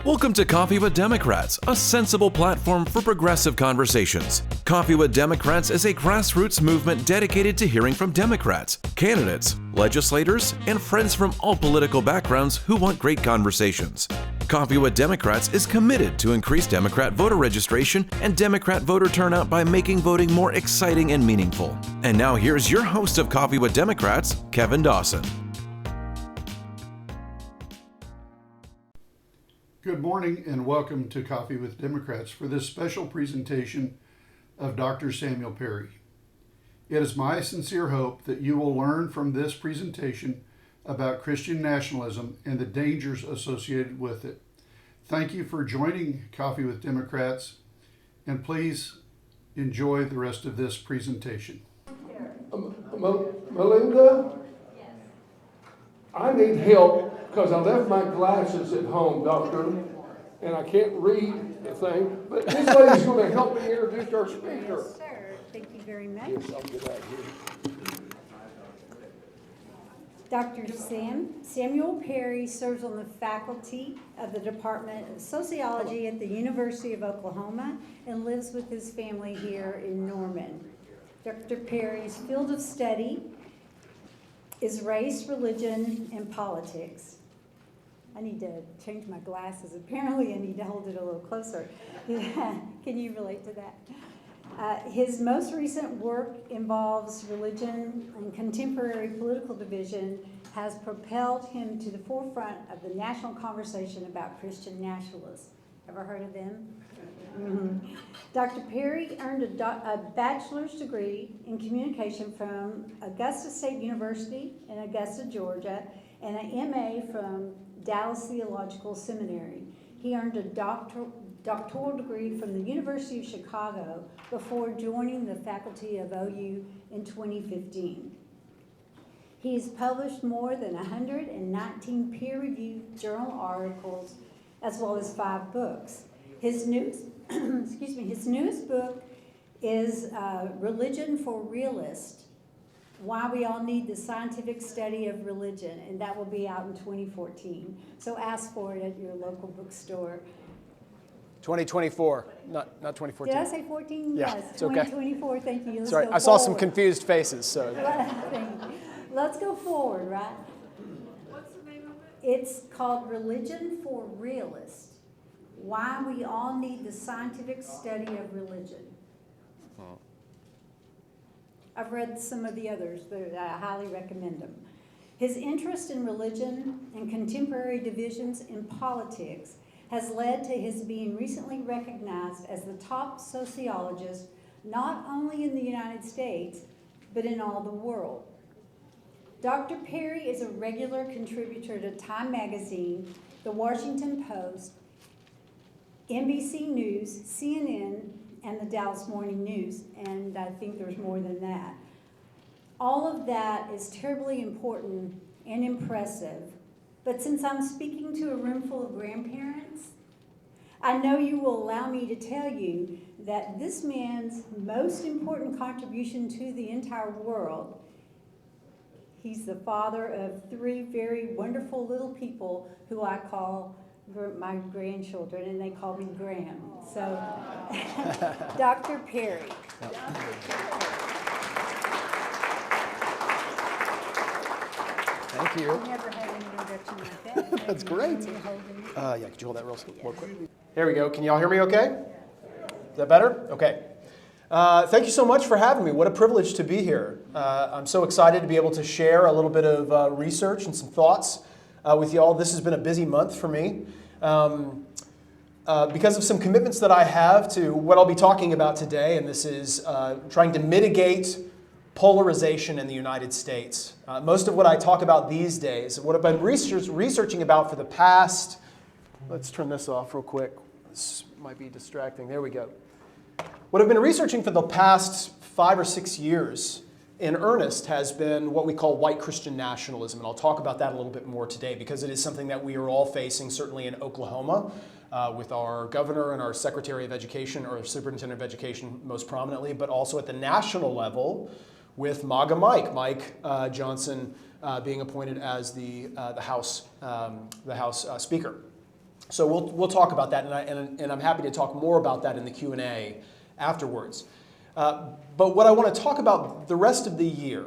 Welcome to Coffee with Democrats, a sensible platform for progressive conversations. Coffee with Democrats is a grassroots movement dedicated to hearing from Democrats, candidates, legislators, and friends from all political backgrounds who want great conversations. Coffee with Democrats is committed to increase Democrat voter registration and Democrat voter turnout by making voting more exciting and meaningful. And now here's your host of Coffee with Democrats, Kevin Dawson. Good morning and welcome to Coffee with Democrats for this special presentation of Dr. Samuel Perry. It is my sincere hope that you will learn from this presentation about Christian nationalism and the dangers associated with it. Thank you for joining Coffee with Democrats, and please enjoy the rest of this presentation. Melinda? Yes. I need help because I left my glasses at home, doctor, and I can't read the thing. But this lady's going to help me introduce our speaker. Yes, sir. Thank you very much. Yes, I'll get out here. Dr. Samuel Perry serves on the faculty of the Department of Sociology at the University of Oklahoma and lives with his family here in Norman. Dr. Perry's field of study is race, religion, and politics. I need to change my glasses. Apparently, I need to hold it a little closer. Can you relate to that? His most recent work involves religion and contemporary political division has propelled him to the forefront of the national conversation about Christian nationalists. Ever heard of them? Mm-hmm. Dr. Perry earned a bachelor's degree in communication from Augusta State University in Augusta, Georgia, and an MA from Dallas Theological Seminary. He earned a doctoral degree from the University of Chicago before joining the faculty of OU in 2015. He has published more than 119 peer-reviewed journal articles as well as 5 books. His newest, his newest book is Religion for Realists, Why We All Need the Scientific Study of Religion, and that will be out in 2014. So ask for it at your local bookstore. 2024, not 2014. Did I say 14? Yeah, Yes, it's okay. 2024, thank you. Let's Sorry, go I saw some forward. confused faces, so. Let's go forward, right? What's the name of it? It's called Religion for Realists, Why We All Need the Scientific Study of Religion. I've read some of the others, but I highly recommend them. His interest in religion and contemporary divisions in politics has led to his being recently recognized as the top sociologist, not only in the United States, but in all the world. Dr. Perry is a regular contributor to Time Magazine, The Washington Post, NBC News, CNN, and the Dallas Morning News, and I think there's more than that. All of that is terribly important and impressive, but since I'm speaking to a room full of grandparents, I know you will allow me to tell you that this man's most important contribution to the entire world, he's the father of 3 very wonderful little people who I call my grandchildren, and they call me Graham. So, Dr. Perry. Yep. Thank you. I've never had an introduction like that. That's great. Yeah. Yeah, could you hold that real quick? There we go. Can y'all hear me okay? Is that better? Okay. Thank you so much for having me. What a privilege to be here. I'm so excited to be able to share a little bit of research and some thoughts with y'all. This has been a busy month for me because of some commitments that I have to what I'll be talking about today, and this is trying to mitigate polarization in the United States. Most of what I talk about these days, what I've been researching about for the past, let's turn this off real quick. This might be distracting. There we go. What I've been researching for the past 5 or 6 years in earnest has been what we call white Christian nationalism, and I'll talk about that a little bit more today because it is something that we are all facing, certainly in Oklahoma, with our governor and our secretary of education, or superintendent of education most prominently, but also at the national level with MAGA Mike Johnson being appointed as the House Speaker. So we'll talk about that, and I'm happy to talk more about that in the Q&A afterwards. But what I want to talk about the rest of the year,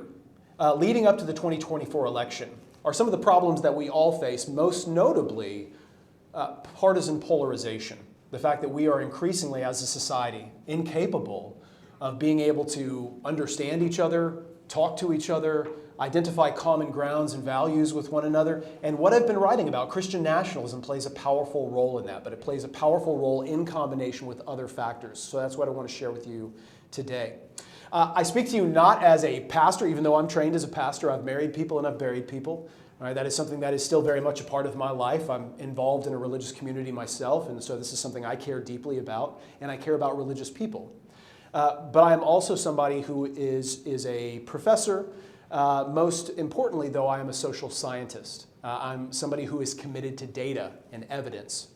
leading up to the 2024 election, are some of the problems that we all face, most notably partisan polarization. The fact that we are increasingly, as a society, incapable of being able to understand each other, talk to each other, identify common grounds and values with one another. And what I've been writing about, Christian nationalism, plays a powerful role in that, but it plays a powerful role in combination with other factors. So that's what I want to share with you today. I speak to you not as a pastor, even though I'm trained as a pastor. I've married people and I've buried people. All right, that is something that is still very much a part of my life. I'm involved in a religious community myself, and so this is something I care deeply about, and I care about religious people. But I am also somebody who is a professor. Most importantly, though, I am a social scientist. I'm somebody who is committed to data and evidence.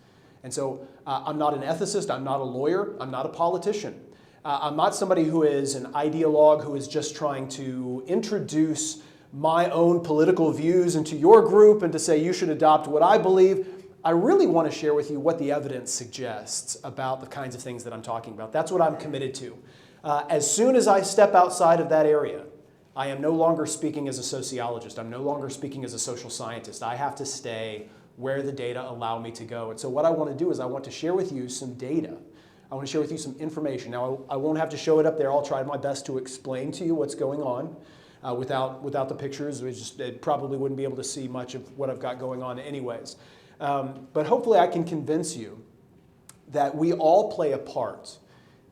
And so I'm not an ethicist, I'm not a lawyer, I'm not a politician. I'm not somebody who is an ideologue who is just trying to introduce my own political views into your group and to say you should adopt what I believe. I really want to share with you what the evidence suggests about the kinds of things that I'm talking about. That's what I'm committed to. As soon as I step outside of that area, I am no longer speaking as a sociologist. I'm no longer speaking as a social scientist. I have to stay where the data allow me to go. And so what I want to do is I want to share with you some data. I want to share with you some information. Now, I won't have to show it up there. I'll try my best to explain to you what's going on. Without the pictures, it probably wouldn't be able to see much of what I've got going on anyways. But hopefully I can convince you that we all play a part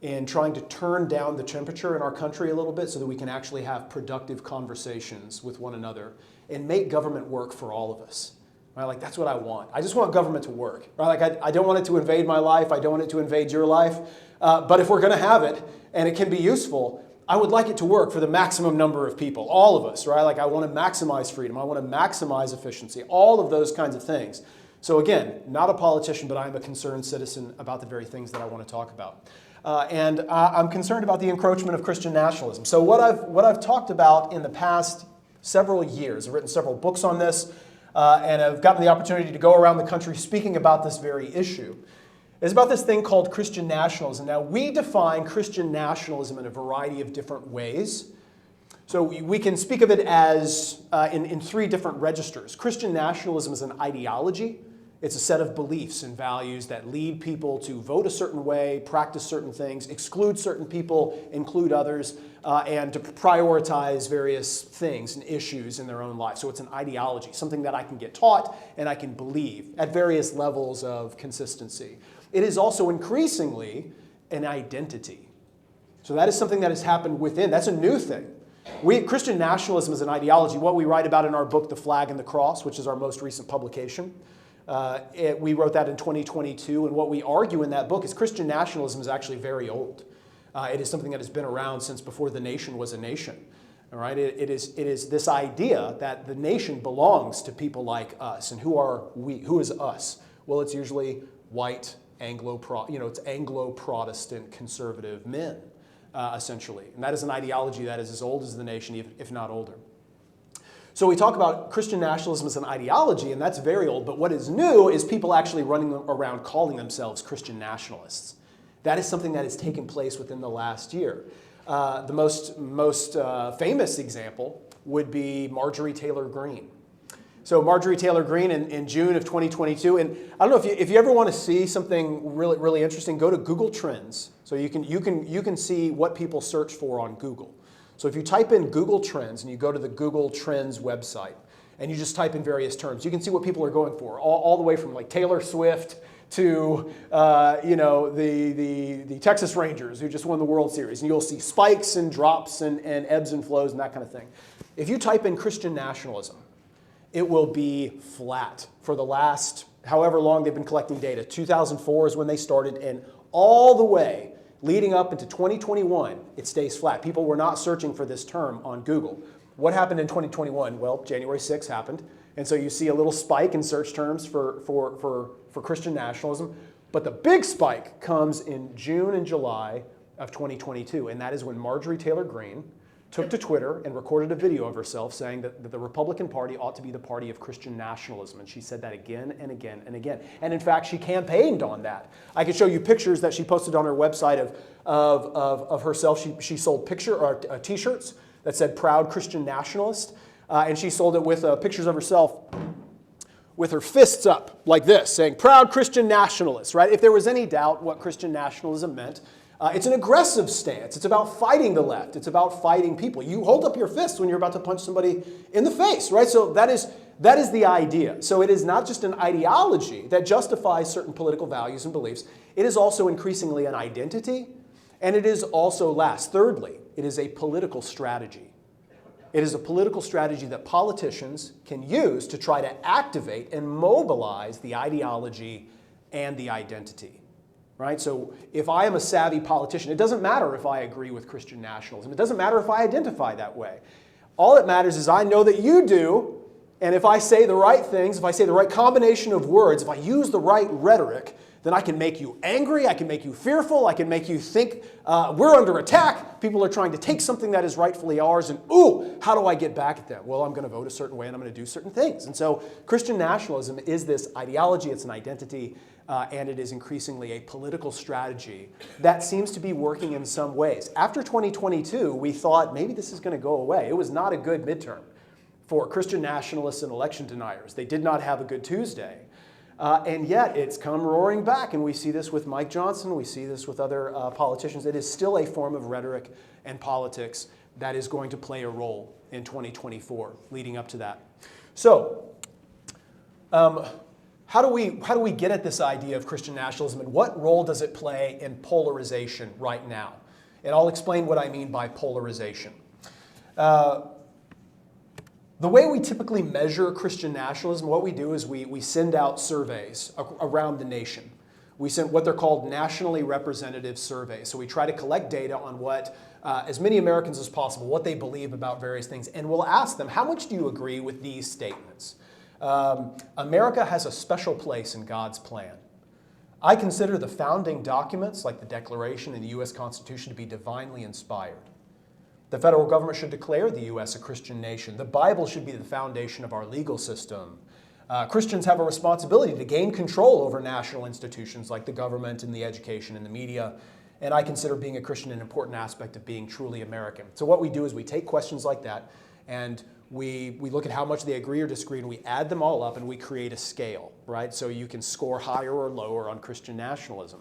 in trying to turn down the temperature in our country a little bit so that we can actually have productive conversations with one another and make government work for all of us. Right? Like, that's what I want. I just want government to work. Right? Like, I don't want it to invade my life. I don't want it to invade your life. But if we're going to have it and it can be useful, I would like it to work for the maximum number of people, all of us, right? Like, I want to maximize freedom. I want to maximize efficiency, all of those kinds of things. So again, not a politician, but I'm a concerned citizen about the very things that I want to talk about. And I'm concerned about the encroachment of Christian nationalism. So what I've talked about in the past several years, I've written several books on this, and I've gotten the opportunity to go around the country speaking about this very issue, is about this thing called Christian nationalism. Now, we define Christian nationalism in a variety of different ways. So we can speak of it as in three different registers. Christian nationalism is an ideology. It's a set of beliefs and values that lead people to vote a certain way, practice certain things, exclude certain people, include others, and to prioritize various things and issues in their own life. So it's an ideology, something that I can get taught and I can believe at various levels of consistency. It is also increasingly an identity. So that is something that has happened within. That's a new thing. Christian nationalism is an ideology. What we write about in our book, The Flag and the Cross, which is our most recent publication, we wrote that in 2022, and what we argue in that book is Christian nationalism is actually very old. It is something that has been around since before the nation was a nation. All right? It is this idea that the nation belongs to people like us. And who are we? Who is us? Well, it's usually white, it's Anglo-Protestant conservative men, essentially. And that is an ideology that is as old as the nation, if not older. So we talk about Christian nationalism as an ideology, and that's very old. But what is new is people actually running around calling themselves Christian nationalists. That is something that has taken place within the last year. The most famous example would be Marjorie Taylor Greene. So Marjorie Taylor Greene in June of 2022, and I don't know if you ever want to see something really, really interesting, go to Google Trends. So you can see what people search for on Google. So if you type in Google Trends and you go to the Google Trends website and you just type in various terms, you can see what people are going for, all the way from like Taylor Swift to the Texas Rangers who just won the World Series. And you'll see spikes and drops and ebbs and flows and that kind of thing. If you type in Christian nationalism, it will be flat for the last however long they've been collecting data. 2004 is when they started, and all the way leading up into 2021, it stays flat. People were not searching for this term on Google. What happened in 2021? Well, January 6th happened, and so you see a little spike in search terms for Christian nationalism. But the big spike comes in June and July of 2022, and that is when Marjorie Taylor Greene took to Twitter and recorded a video of herself saying that the Republican Party ought to be the party of Christian nationalism. And she said that again and again and again. And in fact, she campaigned on that. I could show you pictures that she posted on her website of herself. She sold t-shirts that said "Proud Christian Nationalist." And she sold it with pictures of herself with her fists up like this, saying "Proud Christian Nationalist," right? If there was any doubt what Christian nationalism meant, it's an aggressive stance. It's about fighting the left. It's about fighting people. You hold up your fists when you're about to punch somebody in the face, right? So that is the idea. So it is not just an ideology that justifies certain political values and beliefs. It is also increasingly an identity, and it is also, thirdly, it is a political strategy. It is a political strategy that politicians can use to try to activate and mobilize the ideology and the identity. Right? So if I am a savvy politician, it doesn't matter if I agree with Christian nationalism. It doesn't matter if I identify that way. All that matters is I know that you do, and if I say the right things, if I say the right combination of words, if I use the right rhetoric, then I can make you angry, I can make you fearful, I can make you think we're under attack, people are trying to take something that is rightfully ours, and ooh, how do I get back at them? Well, I'm going to vote a certain way and I'm going to do certain things. And so Christian nationalism is this ideology, it's an identity, and it is increasingly a political strategy that seems to be working in some ways. After 2022, we thought maybe this is going to go away. It was not a good midterm for Christian nationalists and election deniers. They did not have a good Tuesday. And yet it's come roaring back, and we see this with Mike Johnson, we see this with other politicians. It is still a form of rhetoric and politics that is going to play a role in 2024 leading up to that. So, how do we get at this idea of Christian nationalism, and what role does it play in polarization right now? And I'll explain what I mean by polarization. The way we typically measure Christian nationalism, what we do is we send out surveys around the nation. We send what they're called nationally representative surveys. So we try to collect data on what as many Americans as possible, what they believe about various things. And we'll ask them, how much do you agree with these statements? America has a special place in God's plan. I consider the founding documents, like the Declaration and the U.S. Constitution, to be divinely inspired. The federal government should declare the U.S. a Christian nation. The Bible should be the foundation of our legal system. Christians have a responsibility to gain control over national institutions like the government and the education and the media. And I consider being a Christian an important aspect of being truly American. So what we do is we take questions like that and we look at how much they agree or disagree, and we add them all up and we create a scale, right? So you can score higher or lower on Christian nationalism.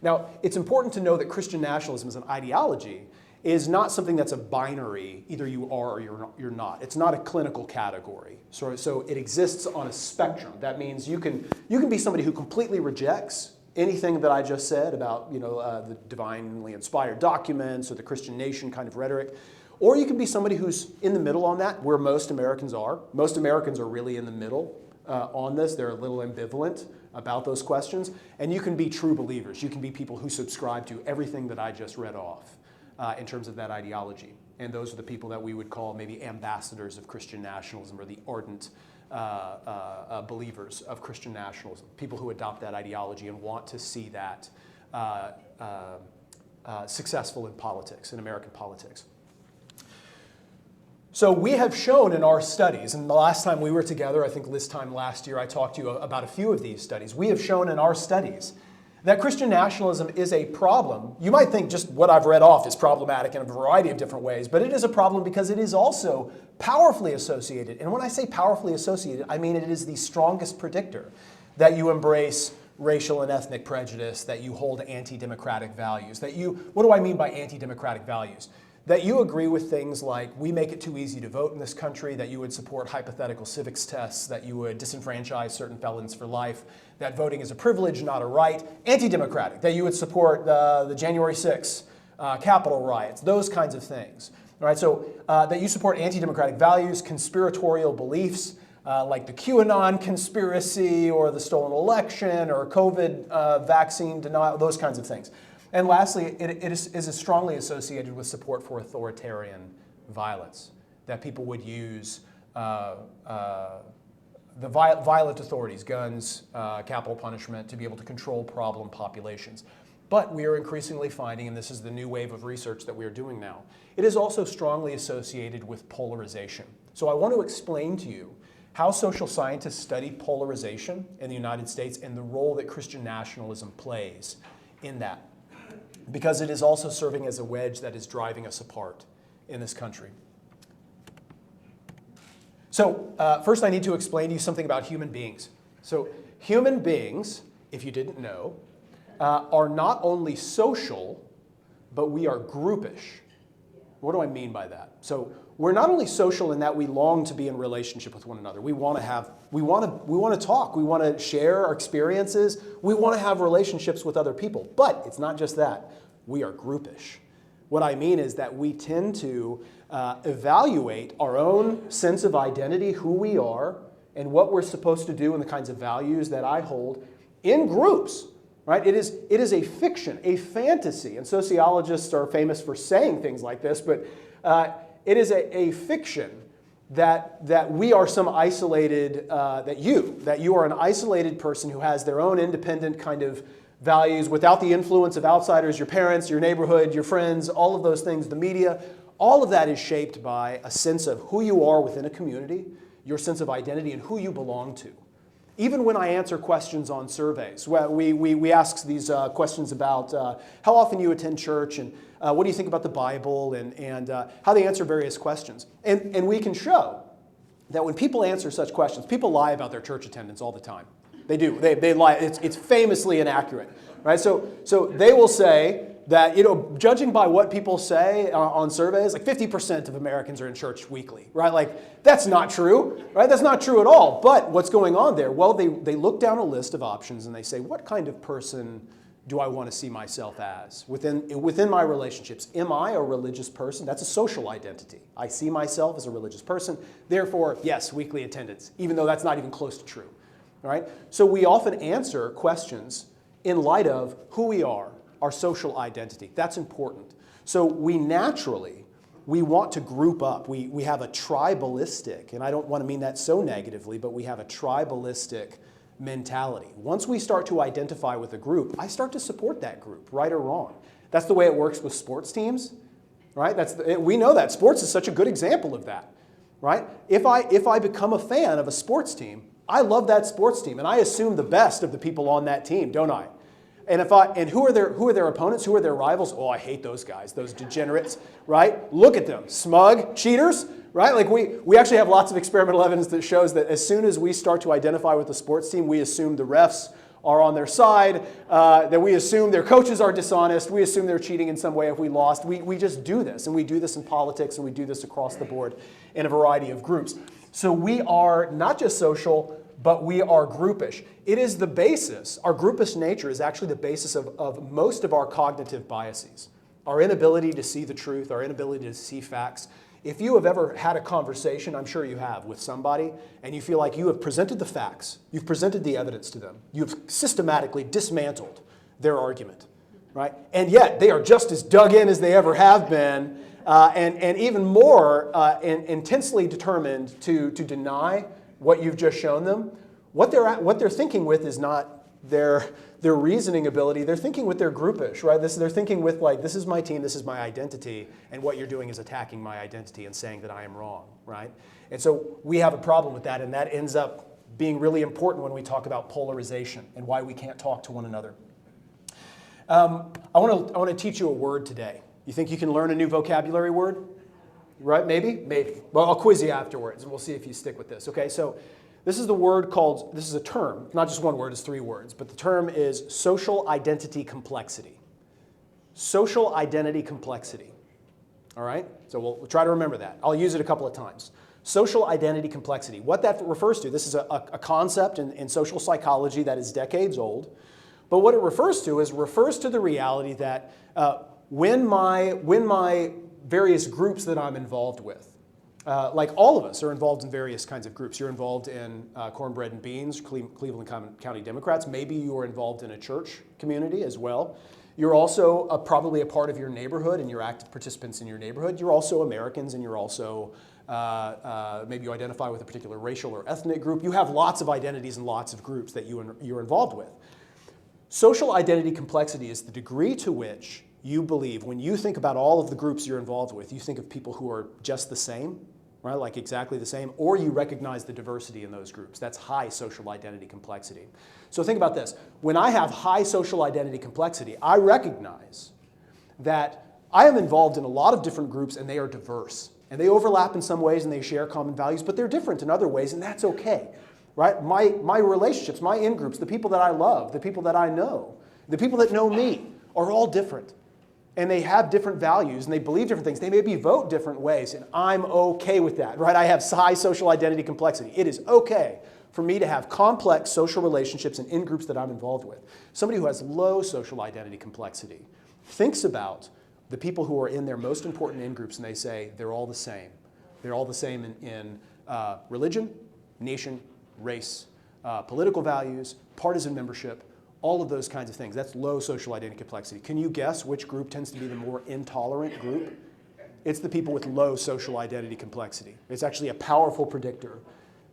Now, it's important to know that Christian nationalism as an ideology is not something that's a binary, either you are or you're not. It's not a clinical category. So it exists on a spectrum. That means you can be somebody who completely rejects anything that I just said about the divinely inspired documents or the Christian nation kind of rhetoric. Or you can be somebody who's in the middle on that, where most Americans are. Most Americans are really in the middle on this. They're a little ambivalent about those questions. And you can be true believers. You can be people who subscribe to everything that I just read off in terms of that ideology. And those are the people that we would call maybe ambassadors of Christian nationalism, or the ardent believers of Christian nationalism, people who adopt that ideology and want to see that successful in politics, in American politics. So we have shown in our studies, and the last time we were together, I think this time last year, I talked to you about a few of these studies. We have shown in our studies that Christian nationalism is a problem. You might think just what I've read off is problematic in a variety of different ways, but it is a problem because it is also powerfully associated. And when I say powerfully associated, I mean it is the strongest predictor that you embrace racial and ethnic prejudice, that you hold anti-democratic values, what do I mean by anti-democratic values? That you agree with things like we make it too easy to vote in this country, that you would support hypothetical civics tests, that you would disenfranchise certain felons for life, that voting is a privilege, not a right. Anti-democratic, that you would support the January 6th Capitol riots, those kinds of things. All right, so that you support anti-democratic values, conspiratorial beliefs, like the QAnon conspiracy or the stolen election or COVID vaccine denial, those kinds of things. And lastly, it is strongly associated with support for authoritarian violence, that people would use the violent authorities, guns, capital punishment, to be able to control problem populations. But we are increasingly finding, and this is the new wave of research that we are doing now, it is also strongly associated with polarization. So I want to explain to you how social scientists study polarization in the United States and the role that Christian nationalism plays in that, because it is also serving as a wedge that is driving us apart in this country. So first I need to explain to you something about human beings. So human beings, if you didn't know, are not only social, but we are groupish. What do I mean by that? So we're not only social in that we long to be in relationship with one another. We want to talk. We want to share our experiences. We want to have relationships with other people. But it's not just that. We are groupish. What I mean is that we tend to evaluate our own sense of identity, who we are, and what we're supposed to do and the kinds of values that I hold in groups. Right? It is a fiction, a fantasy, and sociologists are famous for saying things like this, but it is a fiction that we are some isolated, that you are an isolated person who has their own independent kind of values without the influence of outsiders, your parents, your neighborhood, your friends, all of those things, the media. All of that is shaped by a sense of who you are within a community, your sense of identity, and who you belong to. Even when I answer questions on surveys, we ask these questions about how often you attend church and what do you think about the Bible and how they answer various questions. And we can show that when people answer such questions, people lie about their church attendance all the time. They do. They lie. It's famously inaccurate. Right? So they will say that, judging by what people say on surveys, like 50% of Americans are in church weekly, right? Like, that's not true, right? That's not true at all. But what's going on there? Well, they look down a list of options and they say, what kind of person do I want to see myself as within my relationships? Am I a religious person? That's a social identity. I see myself as a religious person. Therefore, yes, weekly attendance, even though that's not even close to true, right? So we often answer questions in light of who we are, our social identity. That's important. So we want to group up. We have a tribalistic, and I don't want to mean that so negatively, but we have a tribalistic mentality. Once we start to identify with a group, I start to support that group, right or wrong. That's the way it works with sports teams, right? We know that. Sports is such a good example of that, right? If I become a fan of a sports team, I love that sports team, and I assume the best of the people on that team, don't I? And who are their opponents? Who are their rivals? Oh, I hate those guys, those degenerates, right? Look at them, smug, cheaters, right? Like we actually have lots of experimental evidence that shows that as soon as we start to identify with the sports team, we assume the refs are on their side, that we assume their coaches are dishonest, we assume they're cheating in some way if we lost. We just do this, and we do this in politics, and we do this across the board in a variety of groups. So we are not just social, but we are groupish. It is the basis, our groupish nature is actually the basis of most of our cognitive biases. Our inability to see the truth, our inability to see facts. If you have ever had a conversation, I'm sure you have, with somebody, and you feel like you have presented the facts, you've presented the evidence to them, you've systematically dismantled their argument, right? And yet they are just as dug in as they ever have been, and even more intensely determined to deny what you've just shown them. What they're thinking with is not their reasoning ability. They're thinking with their groupish, right? They're thinking with like, this is my team, this is my identity, and what you're doing is attacking my identity and saying that I am wrong, right? And so we have a problem with that, and that ends up being really important when we talk about polarization and why we can't talk to one another. I want to teach you a word today. You think you can learn a new vocabulary word? Right? Maybe? Maybe. Well, I'll quiz you afterwards, and we'll see if you stick with this. Okay, so this is a term, not just one word, it's 3 words, but the term is social identity complexity. Social identity complexity. All right? So we'll try to remember that. I'll use it a couple of times. Social identity complexity. What that refers to, this is a concept in social psychology that is decades old, but what it refers to the reality that when my various groups that I'm involved with, like all of us are involved in various kinds of groups. You're involved in Cornbread and Beans, Cleveland County Democrats. Maybe you are involved in a church community as well. You're also probably a part of your neighborhood, and you're active participants in your neighborhood. You're also Americans, and you're also, maybe you identify with a particular racial or ethnic group. You have lots of identities and lots of groups that you're involved with. Social identity complexity is the degree to which you believe, when you think about all of the groups you're involved with, you think of people who are just the same, right? Like exactly the same, or you recognize the diversity in those groups. That's high social identity complexity. So think about this. When I have high social identity complexity, I recognize that I am involved in a lot of different groups and they are diverse. And they overlap in some ways and they share common values, but they're different in other ways, and that's okay. Right? My relationships, my in-groups, the people that I love, the people that I know, the people that know me are all different. And they have different values and they believe different things. They maybe vote different ways, and I'm okay with that. Right? I have high social identity complexity. It is okay for me to have complex social relationships and in-groups that I'm involved with. Somebody who has low social identity complexity thinks about the people who are in their most important in-groups and they say they're all the same. They're all the same in religion, nation, race, political values, partisan membership, all of those kinds of things. That's low social identity complexity. Can you guess which group tends to be the more intolerant group? It's the people with low social identity complexity. It's actually a powerful predictor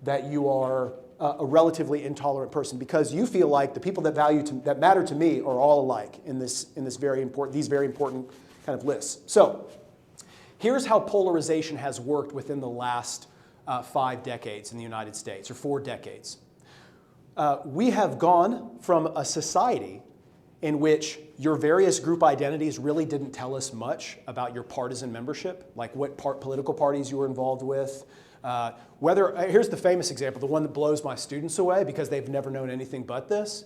that you are a relatively intolerant person because you feel like the people that matter to me are all alike in these very important kind of lists. So here's how polarization has worked within the last 5 decades in the United States, or 4 decades. We have gone from a society in which your various group identities really didn't tell us much about your partisan membership, like what political parties you were involved with. Here's the famous example, the one that blows my students away because they've never known anything but this.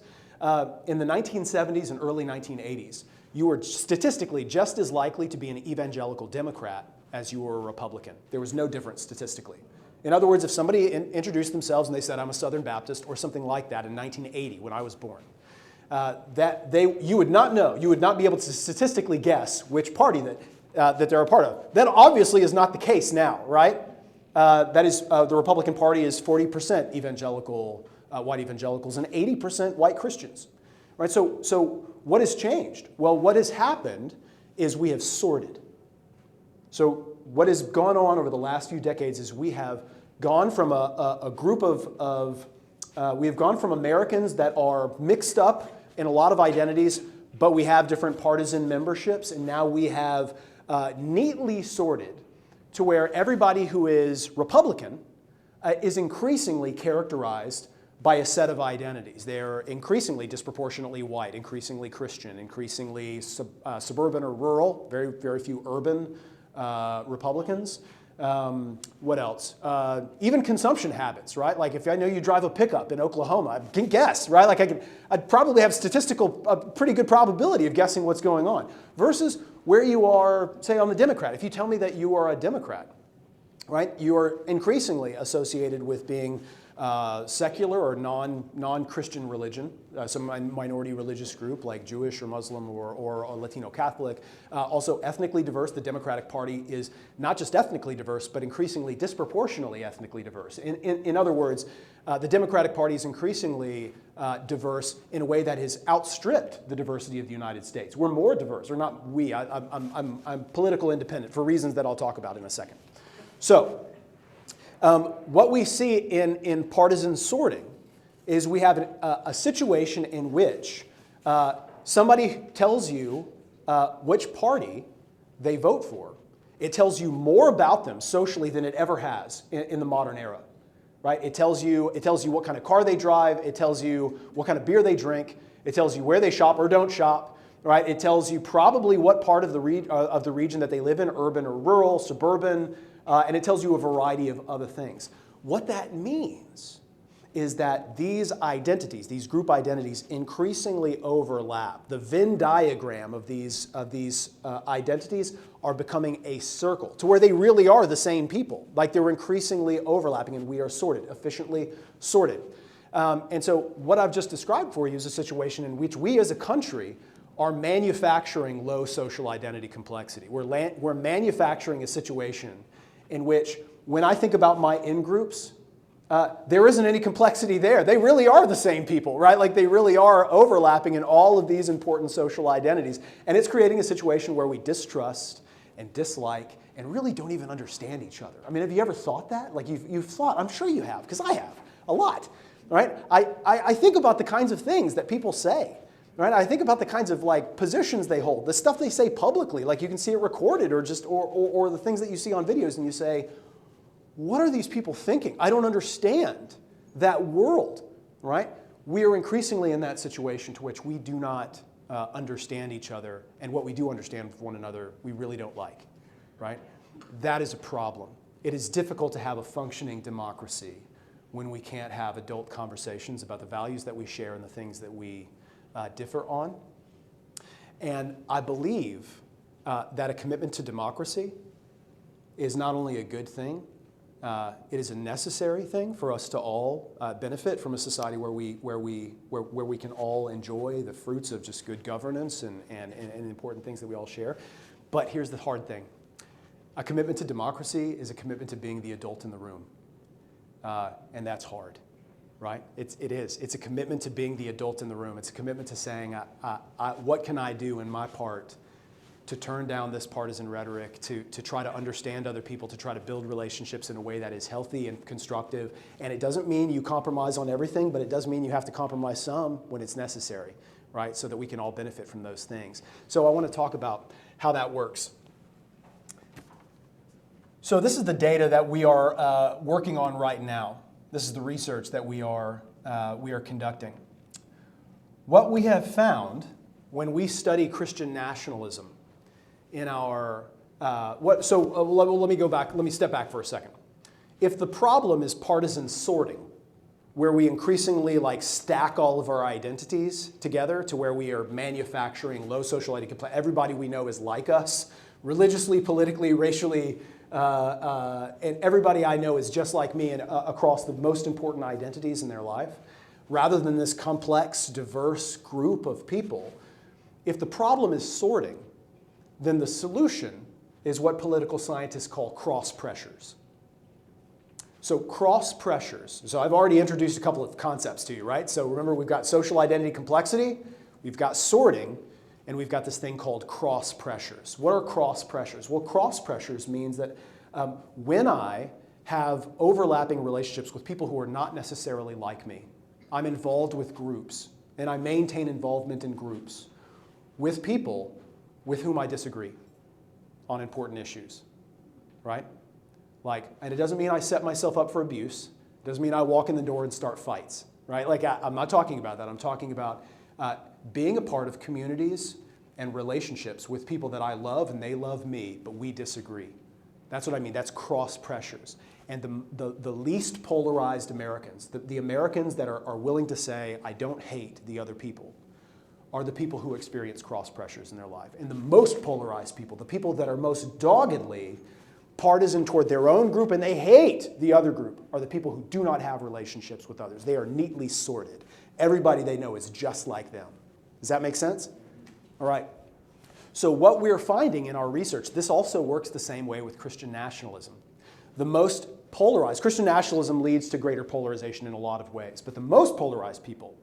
In the 1970s and early 1980s, you were statistically just as likely to be an evangelical Democrat as you were a Republican. There was no difference statistically. In other words, if somebody introduced themselves and they said, I'm a Southern Baptist or something like that in 1980 when I was born, you would not know, you would not be able to statistically guess which party that they're a part of. That obviously is not the case now, right? That is, the Republican Party is 40% evangelical, white evangelicals and 80% white Christians, right? So what has changed? Well, what has happened is we have sorted. So what has gone on over the last few decades is we have gone from a group we have gone from Americans that are mixed up in a lot of identities, but we have different partisan memberships, and now we have neatly sorted to where everybody who is Republican is increasingly characterized by a set of identities. They're increasingly disproportionately white, increasingly Christian, increasingly suburban or rural, very, very few urban Republicans. What else? Even consumption habits, right? Like if I know you drive a pickup in Oklahoma, I can guess, right? Like I'd probably have a pretty good probability of guessing what's going on. Versus where you are, say, on the Democrat. If you tell me that you are a Democrat, right? You are increasingly associated with being secular or non-Christian religion, some minority religious group like Jewish or Muslim or Latino Catholic. Also ethnically diverse. The Democratic Party is not just ethnically diverse, but increasingly disproportionately ethnically diverse. In other words, the Democratic Party is increasingly diverse in a way that has outstripped the diversity of the United States. We're more diverse, or not we. I'm political independent for reasons that I'll talk about in a second. So, what we see in partisan sorting is we have a situation in which somebody tells you which party they vote for. It tells you more about them socially than it ever has in the modern era, right? It tells you what kind of car they drive. It tells you what kind of beer they drink. It tells you where they shop or don't shop, right? It tells you probably what part of the region that they live in, urban or rural, suburban, and it tells you a variety of other things. What that means is that these identities, these group identities, increasingly overlap. The Venn diagram of these identities are becoming a circle to where they really are the same people. Like they're increasingly overlapping, and we are sorted, efficiently sorted. And so what I've just described for you is a situation in which we as a country are manufacturing low social identity complexity. We're manufacturing a situation in which, when I think about my in-groups, there isn't any complexity there. They really are the same people, right? Like they really are overlapping in all of these important social identities. And it's creating a situation where we distrust and dislike and really don't even understand each other. I mean, have you ever thought that? Like you've thought, I'm sure you have, because I have, a lot, right? I think about the kinds of things that people say Right? I think about the kinds of like positions they hold, the stuff they say publicly, like you can see it recorded or just or the things that you see on videos and you say, what are these people thinking? I don't understand that world, right? We are increasingly in that situation to which we do not understand each other, and what we do understand with one another, we really don't like, right? That is a problem. It is difficult to have a functioning democracy when we can't have adult conversations about the values that we share and the things that we differ on. And I believe that a commitment to democracy is not only a good thing, it is a necessary thing for us to all benefit from a society where we can all enjoy the fruits of just good governance and important things that we all share. But here's the hard thing. A commitment to democracy is a commitment to being the adult in the room. And that's hard, right? It is. It's a commitment to being the adult in the room. It's a commitment to saying, what can I do in my part to turn down this partisan rhetoric, to try to understand other people, to try to build relationships in a way that is healthy and constructive. And it doesn't mean you compromise on everything, but it does mean you have to compromise some when it's necessary, right? So that we can all benefit from those things. So I want to talk about how that works. So this is the data that we are working on right now. This is the research that we are conducting. What we have found when we study Christian nationalism in our, let me go back, let me step back for a second. If the problem is partisan sorting, where we increasingly like stack all of our identities together to where we are manufacturing low social ID compliance, everybody we know is like us, religiously, politically, racially, and everybody I know is just like me and across the most important identities in their life, rather than this complex, diverse group of people. If the problem is sorting, then the solution is what political scientists call cross pressures. So cross pressures. So I've already introduced a couple of concepts to you, right? So remember, we've got social identity complexity, we've got sorting, and we've got this thing called cross pressures. What are cross pressures? Well, cross pressures means that when I have overlapping relationships with people who are not necessarily like me, I'm involved with groups, and I maintain involvement in groups with people with whom I disagree on important issues, right? Like, and it doesn't mean I set myself up for abuse. It doesn't mean I walk in the door and start fights, right? Like, I'm not talking about that. I'm talking about being a part of communities and relationships with people that I love and they love me, but we disagree. That's what I mean. That's cross pressures. And the least polarized Americans, the Americans that are willing to say, I don't hate the other people, are the people who experience cross pressures in their life. And the most polarized people, the people that are most doggedly partisan toward their own group and they hate the other group, are the people who do not have relationships with others. They are neatly sorted. Everybody they know is just like them. Does that make sense? All right. So what we're finding in our research, this also works the same way with Christian nationalism. The most polarized, Christian nationalism leads to greater polarization in a lot of ways, but the most polarized people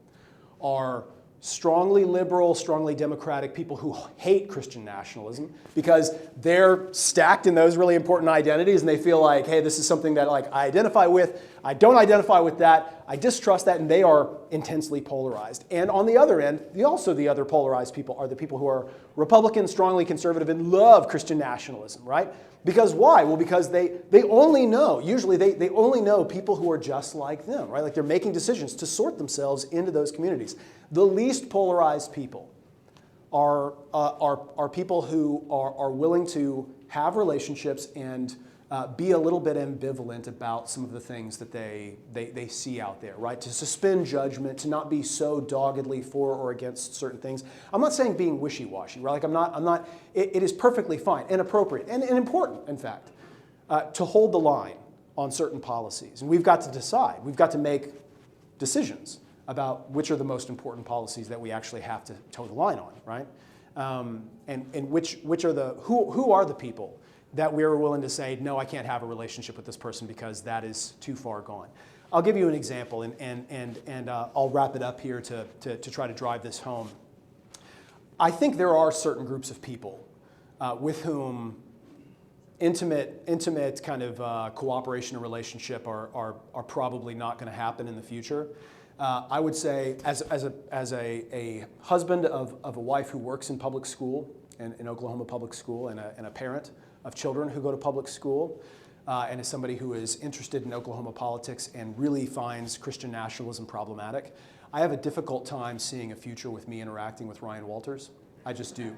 are strongly liberal, strongly democratic people who hate Christian nationalism because they're stacked in those really important identities and they feel like, hey, this is something that like I identify with, I don't identify with that, I distrust that, and they are intensely polarized. And on the other end, the other polarized people are the people who are Republican, strongly conservative, and love Christian nationalism, right? Because why? Well, because they only know, usually they only know people who are just like them, right? Like they're making decisions to sort themselves into those communities. The least polarized people are people who are willing to have relationships and be a little bit ambivalent about some of the things that they see out there, right? To suspend judgment, to not be so doggedly for or against certain things. I'm not saying being wishy-washy, right? Like I'm not. It is perfectly fine and appropriate and important, in fact, to hold the line on certain policies. And we've got to decide. We've got to make decisions about which are the most important policies that we actually have to toe the line on, right? And which are who are the people that we're willing to say, no, I can't have a relationship with this person because that is too far gone. I'll give you an example, and I'll wrap it up here to try to drive this home. I think there are certain groups of people with whom intimate kind of cooperation and relationship are probably not going to happen in the future. I would say, as a husband of a wife who works in public school, in Oklahoma public school, and a parent of children who go to public school, and as somebody who is interested in Oklahoma politics and really finds Christian nationalism problematic, I have a difficult time seeing a future with me interacting with Ryan Walters. I just do.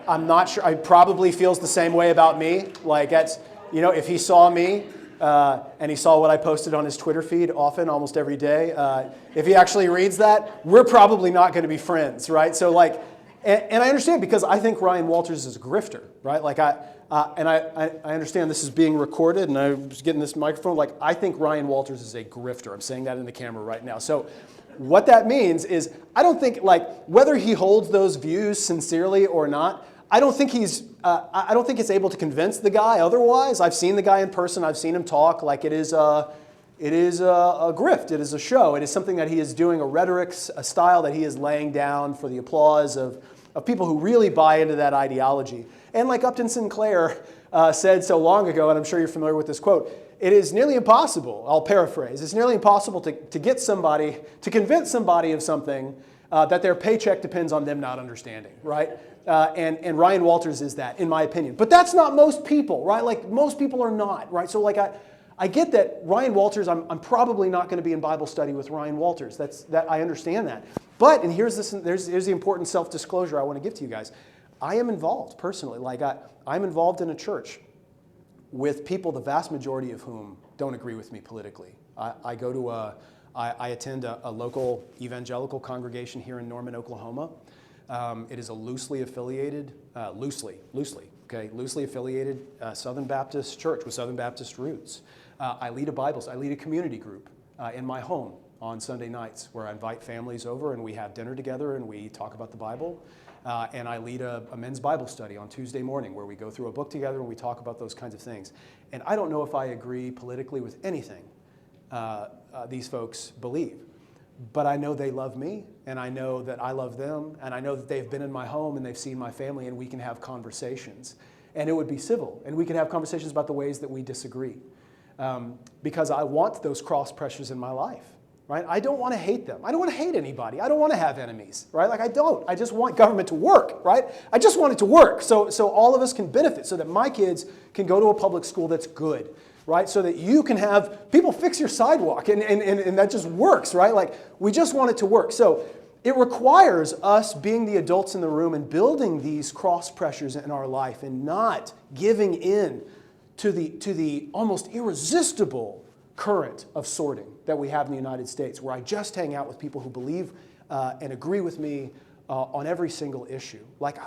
I'm not sure. He probably feels the same way about me. Like, that's, if he saw me and he saw what I posted on his Twitter feed often, almost every day, if he actually reads that, we're probably not going to be friends, right? So, like, and I understand, because I think Ryan Walters is a grifter, right? Like, I understand this is being recorded, and I was getting this microphone. Like, I think Ryan Walters is a grifter. I'm saying that in the camera right now. So what that means is, I don't think, like, whether he holds those views sincerely or not, I don't think it's able to convince the guy otherwise. I've seen the guy in person. I've seen him talk. Like, it is a grift. It is a show. It is something that he is doing, a rhetoric, a style that he is laying down for the applause of people who really buy into that ideology. And like Upton Sinclair said so long ago, and I'm sure you're familiar with this quote, it is nearly impossible, I'll paraphrase, it's nearly impossible to get somebody, to convince somebody of something that their paycheck depends on them not understanding, right? And Ryan Walters is that, in my opinion. But that's not most people, right? Like, most people are not, right? So, like, I get that Ryan Walters, I'm probably not going to be in Bible study with Ryan Walters. I understand that. But, and here's the important self-disclosure I want to give to you guys. I am involved personally. Like, I'm involved in a church with people, the vast majority of whom don't agree with me politically. I attend a local evangelical congregation here in Norman, Oklahoma. It is a loosely affiliated Southern Baptist church with Southern Baptist roots. I lead a community group in my home on Sunday nights, where I invite families over and we have dinner together and we talk about the Bible. And I lead a men's Bible study on Tuesday morning, where we go through a book together and we talk about those kinds of things. And I don't know if I agree politically with anything these folks believe. But I know they love me, and I know that I love them, and I know that they've been in my home and they've seen my family, and we can have conversations. And it would be civil, and we can have conversations about the ways that we disagree. Because I want those cross pressures in my life, right? I don't want to hate them. I don't want to hate anybody. I don't want to have enemies, right? Like, I don't. I just want government to work, right? I just want it to work so all of us can benefit, so that my kids can go to a public school that's good, right? So that you can have people fix your sidewalk, and that just works, right? Like, we just want it to work. So it requires us being the adults in the room and building these cross pressures in our life, and not giving in to the almost irresistible current of sorting that we have in the United States, where I just hang out with people who believe and agree with me on every single issue. Like,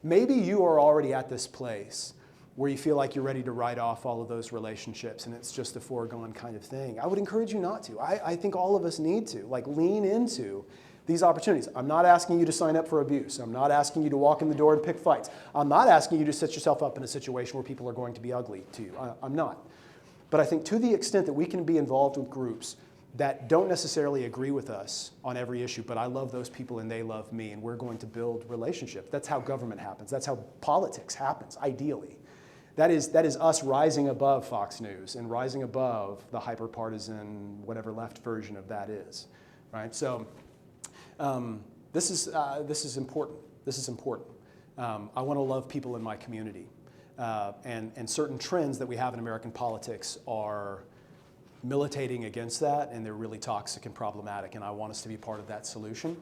maybe you are already at this place where you feel like you're ready to write off all of those relationships and it's just a foregone kind of thing. I would encourage you not to. I think all of us need to, like, lean into these opportunities. I'm not asking you to sign up for abuse. I'm not asking you to walk in the door and pick fights. I'm not asking you to set yourself up in a situation where people are going to be ugly to you. I'm not. But I think, to the extent that we can be involved with groups that don't necessarily agree with us on every issue, but I love those people and they love me, and we're going to build relationships. That's how government happens. That's how politics happens, ideally. That is us rising above Fox News and rising above the hyper-partisan, whatever left version of that is, right? So this is important. This is important. I want to love people in my community, and certain trends that we have in American politics are militating against that, and they're really toxic and problematic. And I want us to be part of that solution.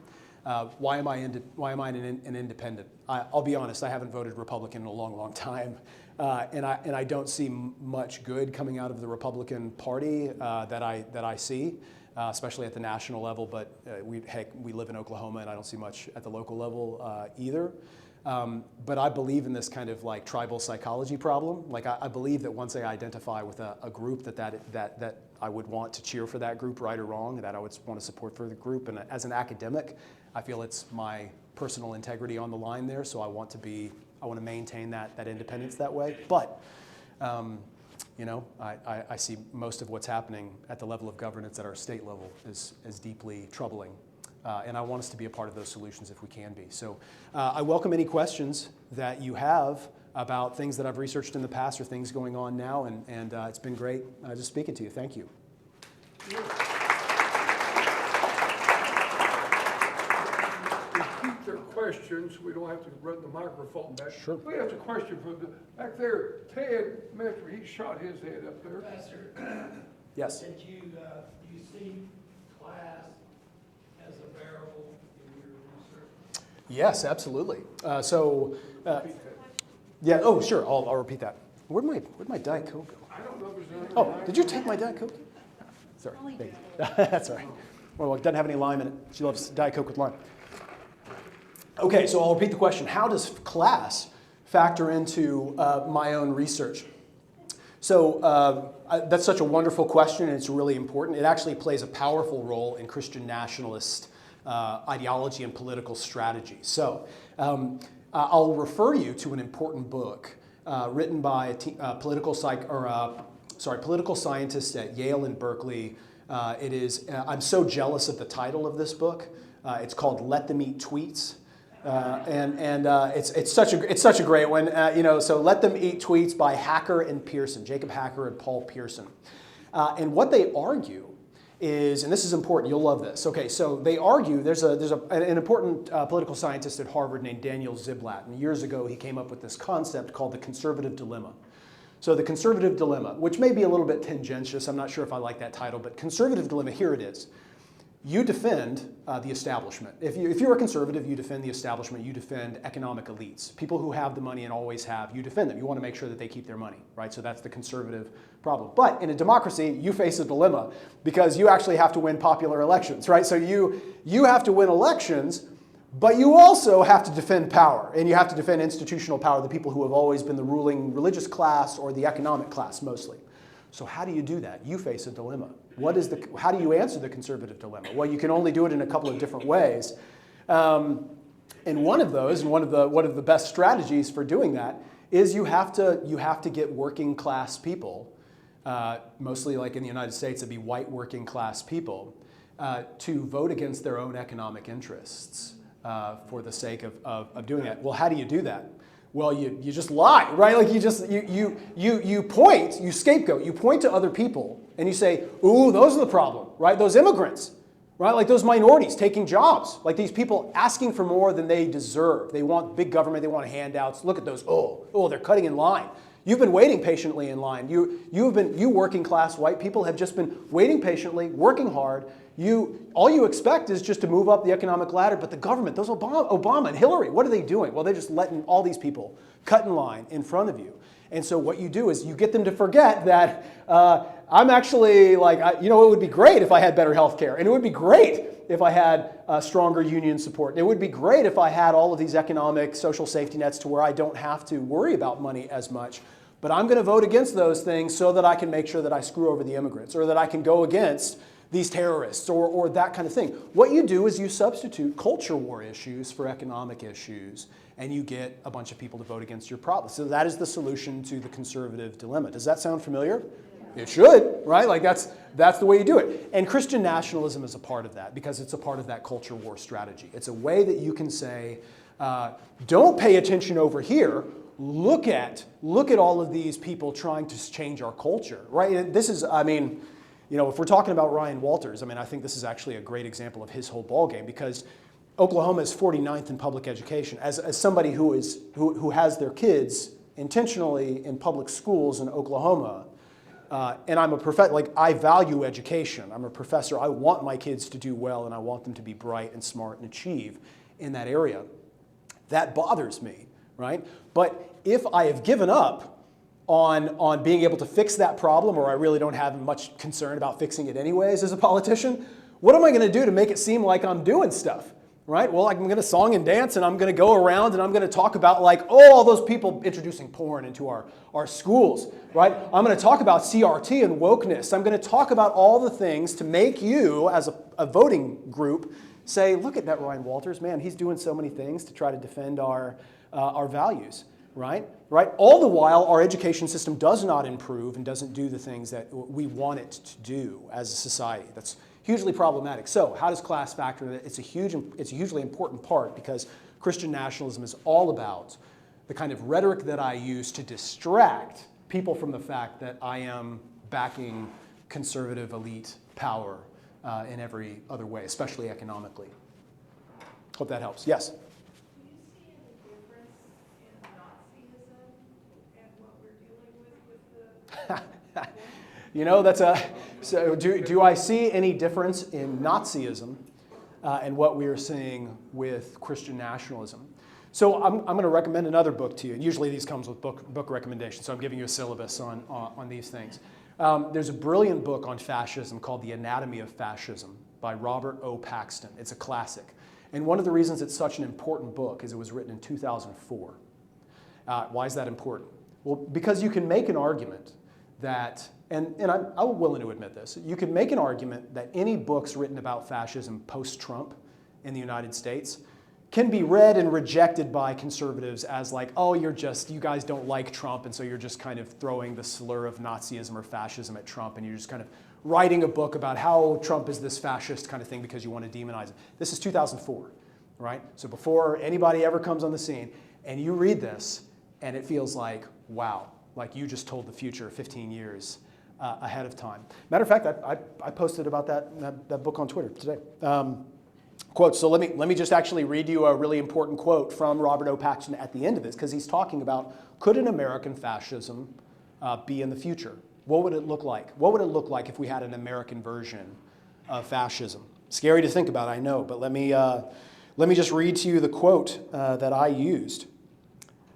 Why am I an independent? I'll be honest. I haven't voted Republican in a long, long time. And I don't see much good coming out of the Republican Party that I see, especially at the national level. But we live in Oklahoma, and I don't see much at the local level either. But I believe in this kind of like tribal psychology problem. Like, I believe that once I identify with a group that I would want to cheer for that group, right or wrong, that I would want to support for the group. And as an academic, I feel it's my personal integrity on the line there. So I want to maintain that independence that way. But, I see most of what's happening at the level of governance at our state level is deeply troubling. And I want us to be a part of those solutions if we can be. So I welcome any questions that you have about things that I've researched in the past or things going on now, and it's been great just speaking to you. Thank you. Keep their questions. We don't have to run the microphone back. Sure. We have a question from back there. Ted Metro, he shot his head up there. Professor, Yes. did you see class as a variable in your research? Yes, absolutely. Yeah. Oh, sure. I'll repeat that. Where'd my Diet Coke go? I don't know if there's any. Oh, did you take my Diet Coke? Sorry. Thank you. That's all right. Well, it doesn't have any lime in it. She loves Diet Coke with lime. Okay, so I'll repeat the question. How does class factor into my own research? So that's such a wonderful question, and it's really important. It actually plays a powerful role in Christian nationalist ideology and political strategy. So I'll refer you to an important book written by a political scientist at Yale and Berkeley. It is. I'm so jealous of the title of this book. It's called "Let Them Eat Tweets." It's such a great one, So Let Them Eat Tweets by Hacker and Pearson, Jacob Hacker and Paul Pearson, and what they argue is, and this is important, you'll love this. Okay, so they argue there's an important political scientist at Harvard named Daniel Ziblatt, and years ago he came up with this concept called the conservative dilemma. So the conservative dilemma, which may be a little bit tendentious, I'm not sure if I like that title, but conservative dilemma, here it is. You defend the establishment. If you're a conservative, you defend the establishment, you defend economic elites. People who have the money and always have, you defend them. You want to make sure that they keep their money, right? So that's the conservative problem. But in a democracy, you face a dilemma because you actually have to win popular elections, right? So you have to win elections, but you also have to defend power, and you have to defend institutional power, the people who have always been the ruling religious class or the economic class mostly. So how do you do that? You face a dilemma. How do you answer the conservative dilemma? Well, you can only do it in a couple of different ways. And one of those, and one of the best strategies for doing that, is you have to get working class people, mostly like in the United States, it'd be white working class people, to vote against their own economic interests for the sake of doing that. Well, how do you do that? Well, you just lie, right? Like you scapegoat, you point to other people and you say, ooh, those are the problem, right? Those immigrants, right? Like those minorities taking jobs, like these people asking for more than they deserve. They want big government, they want handouts. Look at those, oh, they're cutting in line. You've been waiting patiently in line. You working class white people have just been waiting patiently, working hard. All you expect is just to move up the economic ladder, but the government, those Obama and Hillary, what are they doing? Well, they're just letting all these people cut in line in front of you. And so what you do is you get them to forget that I'm actually like, it would be great if I had better health care, and it would be great if I had stronger union support. And it would be great if I had all of these economic social safety nets to where I don't have to worry about money as much. But I'm going to vote against those things so that I can make sure that I screw over the immigrants, or that I can go against these terrorists, or that kind of thing. What you do is you substitute culture war issues for economic issues, and you get a bunch of people to vote against your problem. So that is the solution to the conservative dilemma. Does that sound familiar? It should, right? Like that's the way you do it. And Christian nationalism is a part of that because it's a part of that culture war strategy. It's a way that you can say, don't pay attention over here. Look at all of these people trying to change our culture, right? This is, if we're talking about Ryan Walters, I think this is actually a great example of his whole ballgame because Oklahoma is 49th in public education. As somebody who has their kids intentionally in public schools in Oklahoma, and I'm a professor, I value education. I'm a professor. I want my kids to do well, and I want them to be bright and smart and achieve in that area. That bothers me, right? But if I have given up on being able to fix that problem, or I really don't have much concern about fixing it anyways as a politician, what am I going to do to make it seem like I'm doing stuff? Right? Well, I'm going to song and dance, and I'm going to go around and I'm going to talk about all those people introducing porn into our schools, right? I'm going to talk about CRT and wokeness. I'm going to talk about all the things to make you, as a voting group, say, look at that Ryan Walters, man, he's doing so many things to try to defend our values, right? Right? All the while, our education system does not improve and doesn't do the things that we want it to do as a society. That's hugely problematic. So how does class factor in it? It's a hugely important part because Christian nationalism is all about the kind of rhetoric that I use to distract people from the fact that I am backing conservative elite power in every other way, especially economically. Hope that helps. Yes? Do you see any difference in Nazism and what we're dealing with the? You know, so do I see any difference in Nazism and what we are seeing with Christian nationalism? So I'm going to recommend another book to you. Usually these comes with book recommendations, so I'm giving you a syllabus on these things. There's a brilliant book on fascism called The Anatomy of Fascism by Robert O. Paxton. It's a classic. And one of the reasons it's such an important book is it was written in 2004. Why is that important? Well, because you can make an argument that, and I'm willing to admit this, you can make an argument that any books written about fascism post-Trump in the United States can be read and rejected by conservatives as like, oh, you guys don't like Trump, and so you're just kind of throwing the slur of Nazism or fascism at Trump, and you're just kind of writing a book about how Trump is this fascist kind of thing because you want to demonize him. This is 2004, right? So before anybody ever comes on the scene, and you read this, and it feels like, wow, like you just told the future 15 years ahead of time. Matter of fact, I posted about that book on Twitter today. Quote, so let me just actually read you a really important quote from Robert O. Paxton at the end of this, because he's talking about, could an American fascism be in the future? What would it look like? What would it look like if we had an American version of fascism? Scary to think about, I know, but let me just read to you the quote that I used.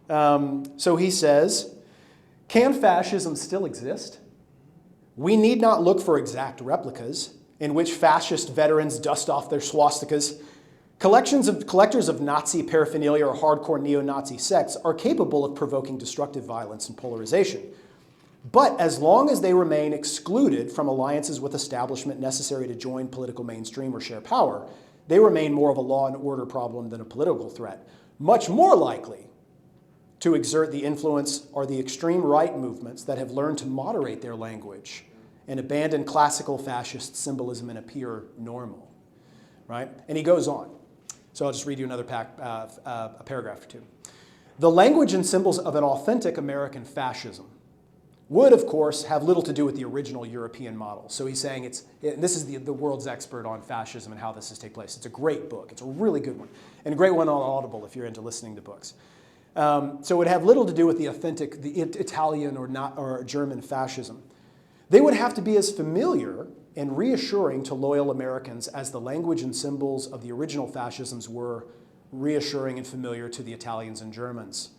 So he says, can fascism still exist? We need not look for exact replicas in which fascist veterans dust off their swastikas. Collectors of Nazi paraphernalia or hardcore neo-Nazi sects are capable of provoking destructive violence and polarization. But as long as they remain excluded from alliances with establishment necessary to join political mainstream or share power, they remain more of a law and order problem than a political threat. Much more likely to exert the influence are the extreme right movements that have learned to moderate their language and abandon classical fascist symbolism and appear normal, right? And he goes on. So I'll just read you another a paragraph or two. The language and symbols of an authentic American fascism would, of course, have little to do with the original European model. So he's saying this is the world's expert on fascism and how this has taken place. It's a great book. It's a really good one. And a great one on Audible if you're into listening to books. So it would have little to do with the authentic, the Italian or German fascism. They would have to be as familiar and reassuring to loyal Americans as the language and symbols of the original fascisms were reassuring and familiar to the Italians and Germans,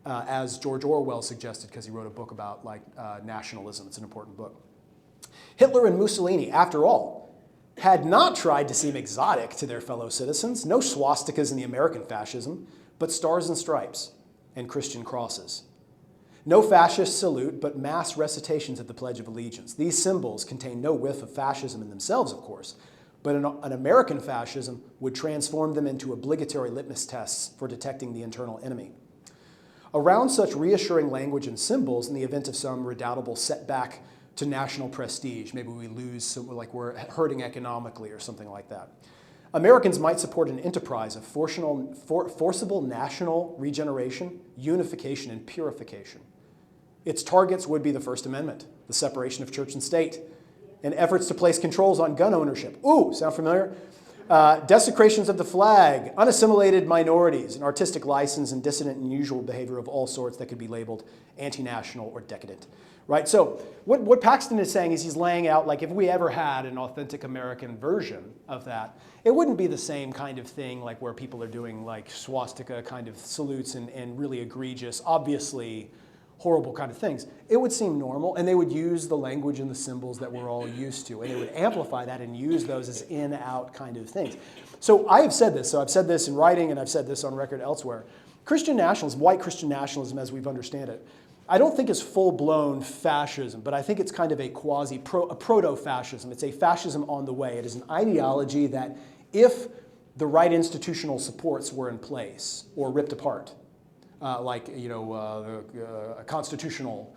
as George Orwell suggested, because he wrote a book about nationalism. It's an important book. Hitler and Mussolini, after all, had not tried to seem exotic to their fellow citizens. No swastikas in the American fascism, but stars and stripes and Christian crosses. No fascist salute, but mass recitations of the Pledge of Allegiance. These symbols contain no whiff of fascism in themselves, of course, but an American fascism would transform them into obligatory litmus tests for detecting the internal enemy. Around such reassuring language and symbols, in the event of some redoubtable setback to national prestige, maybe we lose, like we're hurting economically or something like that, Americans might support an enterprise of forcible national regeneration, unification, and purification. Its targets would be the First Amendment, the separation of church and state, and efforts to place controls on gun ownership. Ooh, sound familiar? Desecrations of the flag, unassimilated minorities, and artistic license and dissident and unusual behavior of all sorts that could be labeled anti-national or decadent. Right? So what Paxton is saying is he's laying out, like, if we ever had an authentic American version of that, it wouldn't be the same kind of thing like where people are doing like swastika kind of salutes and really egregious, obviously horrible kind of things. It would seem normal, and they would use the language and the symbols that we're all used to, and they would amplify that and use those as in-out kind of things. So I have said this, so I've said this in writing and I've said this on record elsewhere. Christian nationalism, white Christian nationalism as we've understand it, I don't think is full-blown fascism, but I think it's kind of a proto-fascism. It's a fascism on the way. It is an ideology that if the right institutional supports were in place or ripped apart, constitutional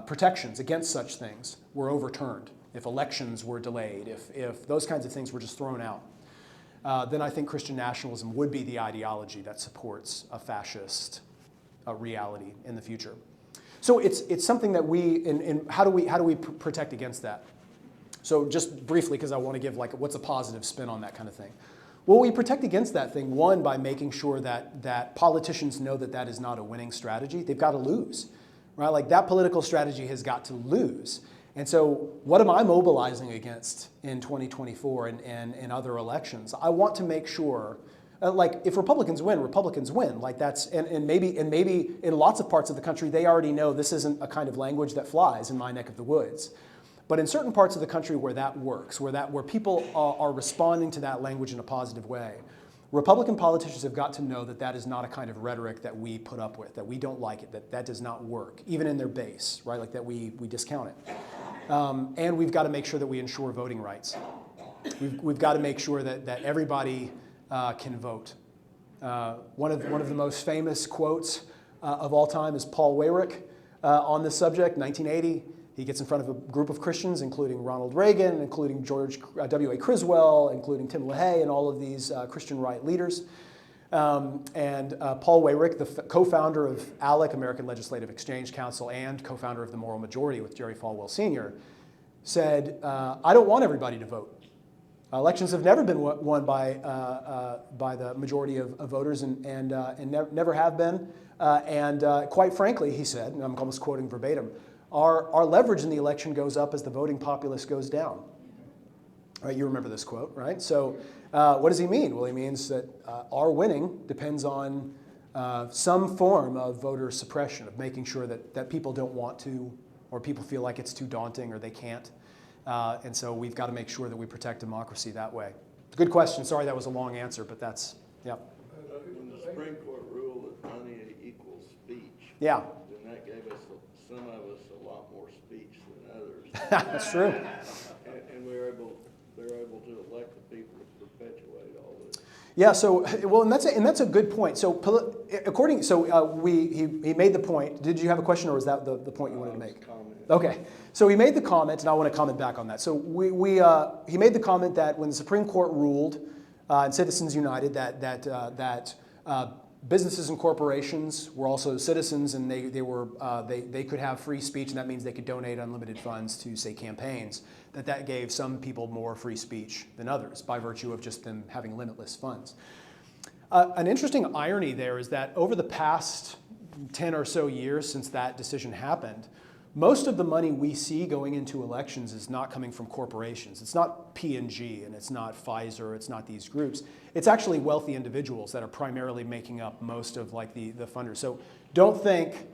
protections against such things were overturned, if elections were delayed, if those kinds of things were just thrown out, then I think Christian nationalism would be the ideology that supports a fascist reality in the future. So it's something that how do we protect against that? So just briefly, because I want to give like what's a positive spin on that kind of thing. Well, we protect against that thing, one, by making sure that politicians know that that is not a winning strategy. They've got to lose, right? Like that political strategy has got to lose. And so what am I mobilizing against in 2024 and other elections? I want to make sure, like if Republicans win, Republicans win. Like that's, and maybe in lots of parts of the country, they already know this isn't a kind of language that flies in my neck of the woods. But in certain parts of the country where that works, where people are responding to that language in a positive way, Republican politicians have got to know that that is not a kind of rhetoric that we put up with, that we don't like it, that does not work, even in their base, right? Like that we discount it. And we've got to make sure that we ensure voting rights. We've got to make sure that everybody can vote. One of the most famous quotes of all time is Paul Weyrich on this subject, 1980. He gets in front of a group of Christians, including Ronald Reagan, including George W.A. Criswell, including Tim LaHaye, and all of these Christian right leaders. Paul Weyrich, the co-founder of ALEC, American Legislative Exchange Council, and co-founder of the Moral Majority with Jerry Falwell Sr., said, I don't want everybody to vote. Elections have never been won by the majority of voters and never have been. Quite frankly, he said, and I'm almost quoting verbatim, our leverage in the election goes up as the voting populace goes down. Right, you remember this quote, right? So what does he mean? Well, he means that our winning depends on some form of voter suppression, of making sure that people don't want to, or people feel like it's too daunting or they can't. And so we've got to make sure that we protect democracy that way. Good question. Sorry that was a long answer, but that's, yeah. When the Supreme Court ruled that money equals speech, yeah. then that gave us, some of us, a lot more speech than others. That's true. And they're able to elect the people to perpetuate all this. Yeah. So well, and that's a good point. So he made the point. Did you have a question, or was that the point you wanted to make? Okay. So he made the comment, and I want to comment back on that. So he made the comment that when the Supreme Court ruled in Citizens United that businesses and corporations were also citizens, and they could have free speech, and that means they could donate unlimited funds to, say, campaigns, that gave some people more free speech than others by virtue of just them having limitless funds. An interesting irony there is that over the past 10 or so years since that decision happened, most of the money we see going into elections is not coming from corporations. It's not P&G, and it's not Pfizer, it's not these groups. It's actually wealthy individuals that are primarily making up most of like the funders. So don't think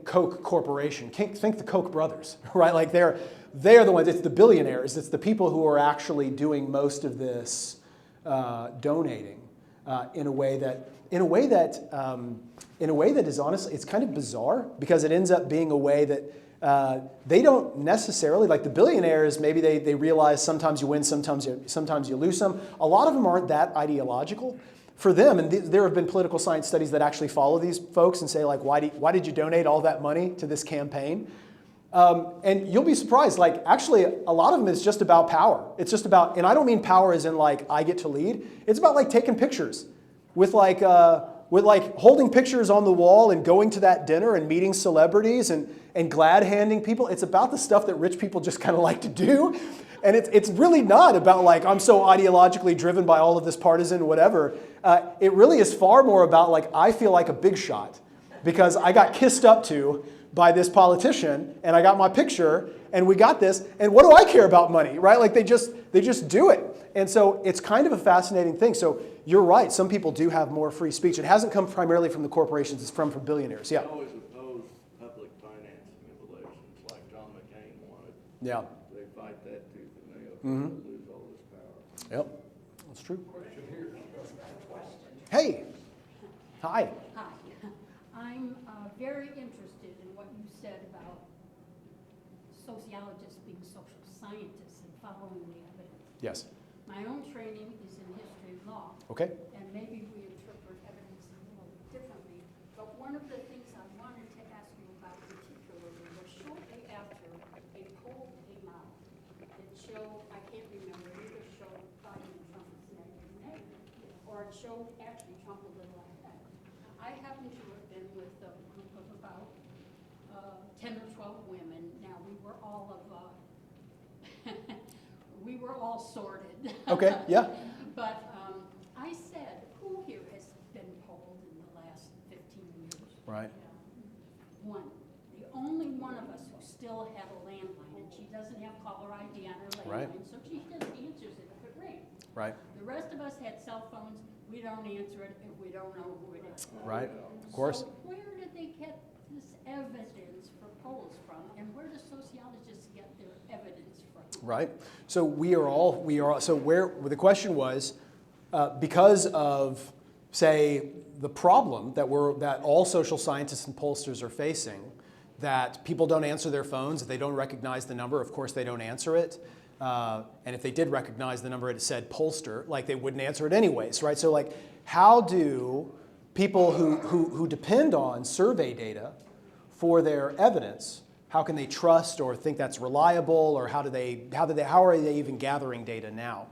Coke Corporation, think the Koch brothers, right? Like they're the ones, it's the billionaires, it's the people who are actually doing most of this donating in a way that is honestly, it's kind of bizarre because it ends up being a way that they don't necessarily, like the billionaires, maybe they realize sometimes you win, sometimes you lose some. A lot of them aren't that ideological. For them, and there have been political science studies that actually follow these folks and say, like, why did you donate all that money to this campaign? And you'll be surprised, like, actually, a lot of them is just about power. It's just about, and I don't mean power as in, like, I get to lead. It's about, like, taking pictures with holding pictures on the wall and going to that dinner and meeting celebrities and glad handing people. It's about the stuff that rich people just kind of like to do. And it's really not about like, I'm so ideologically driven by all of this partisan whatever. It really is far more about like, I feel like a big shot because I got kissed up to by this politician and I got my picture and we got this. And what do I care about money, right? Like they just do it. And so it's kind of a fascinating thing. So you're right. Some people do have more free speech. It hasn't come primarily from the corporations. It's from billionaires. Yeah. I always oppose public financing of elections like John McCain wanted. Yeah. They fight that tooth and nail to lose all this power. Yep. That's true. Hey. Hi. Hi. I'm very interested in what you said about sociologists being social scientists and following the evidence. Yes. My own training is in history and law. Okay. And maybe we interpret evidence a little differently. But one of the things I wanted to ask you about particularly was shortly after a poll came out that showed, I can't remember, it either showed Biden and Trump as name, or it showed actually Trump a little ahead. I happened to have been with a group of about 10 or 12 women. Now, we were all we were all sorted. Okay, yeah. But I said, who here has been polled in the last 15 years? Right. One. The only one of us who still had a landline, and she doesn't have caller ID on her landline, Right. so she just answers it if it rings. Right. The rest of us had cell phones. We don't answer it if we don't know who it is. Right. Of course. So where did they get this evidence for polls from, and where do sociologists get their evidence from? Right. So so where the question was, because of, say, the problem that all social scientists and pollsters are facing, that people don't answer their phones, if they don't recognize the number, of course they don't answer it. And if they did recognize the number, it said pollster, like they wouldn't answer it anyways, right? So like, how do people who depend on survey data for their evidence, how can they trust or think that's reliable, or how are they even gathering data now?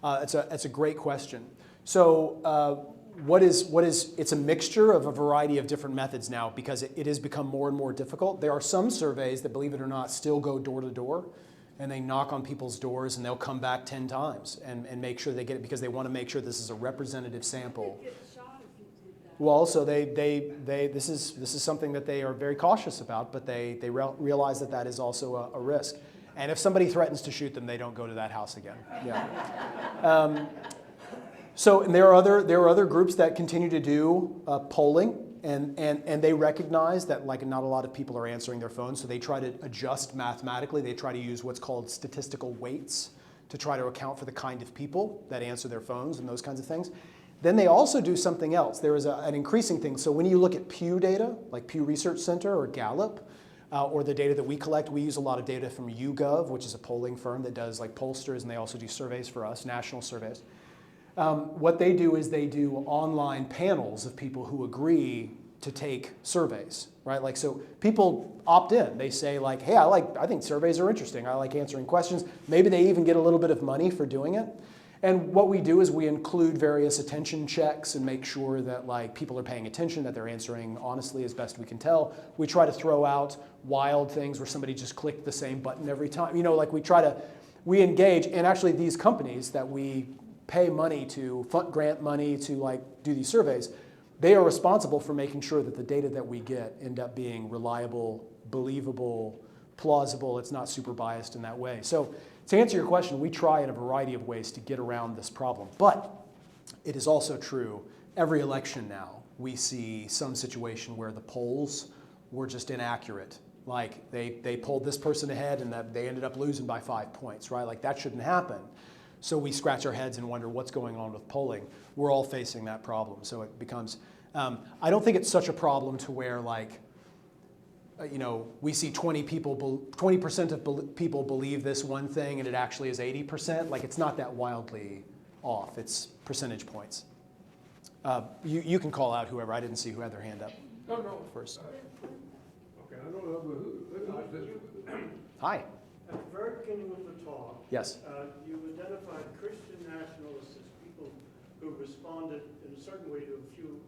It's a great question. So it's a mixture of a variety of different methods now, because it has become more and more difficult. There are some surveys that, believe it or not, still go door to door, and they knock on people's doors and they'll come back 10 times and make sure they get it, because they want to make sure this is a representative sample. Well, so this is something that they are very cautious about, but they realize that is also a risk. And if somebody threatens to shoot them, they don't go to that house again. Yeah. So and there are other groups that continue to do polling, and they recognize that like not a lot of people are answering their phones, so they try to adjust mathematically. They try to use what's called statistical weights to try to account for the kind of people that answer their phones and those kinds of things. Then they also do something else. There is an increasing thing. So when you look at Pew data, like Pew Research Center or Gallup, or the data that we collect, we use a lot of data from YouGov, which is a polling firm that does like pollsters, and they also do surveys for us, national surveys. What they do is they do online panels of people who agree to take surveys, right? Like, so people opt in. They say like, hey, I think surveys are interesting. I like answering questions. Maybe they even get a little bit of money for doing it. And what we do is we include various attention checks and make sure that like people are paying attention, that they're answering honestly as best we can tell. We try to throw out wild things where somebody just clicked the same button every time. You know, like we engage, and actually these companies that we pay money to, grant money to like do these surveys, they are responsible for making sure that the data that we get end up being reliable, believable, plausible. It's not super biased in that way. So to answer your question, we try in a variety of ways to get around this problem. But it is also true, every election now, we see some situation where the polls were just inaccurate. Like they polled this person ahead and that they ended up losing by 5 points, right? Like that shouldn't happen. So we scratch our heads and wonder what's going on with polling. We're all facing that problem. So it becomes, I don't think it's such a problem to where like, we see 20% of people believe this one thing and it actually is 80%. Like it's not that wildly off. It's percentage points. You can call out whoever. I didn't see who had their hand up first. Okay, I don't know who is this. Hi. At the very beginning of the talk, yes, you identified Christian nationalists as people who responded in a certain way to a few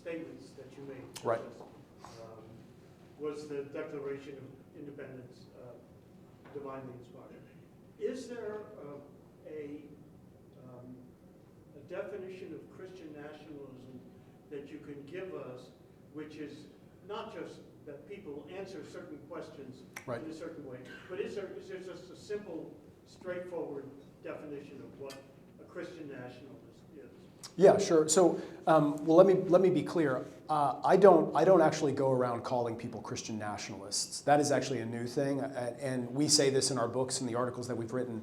statements that you made. Right. Was the Declaration of Independence divinely inspired? Is there a definition of Christian nationalism that you can give us, which is not just that people answer certain questions right. in a certain way, but is there just a simple, straightforward definition of what a Christian nationalist is? Yeah, sure. So, well, let me be clear. I don't actually go around calling people Christian nationalists. That is actually a new thing, and we say this in our books and the articles that we've written.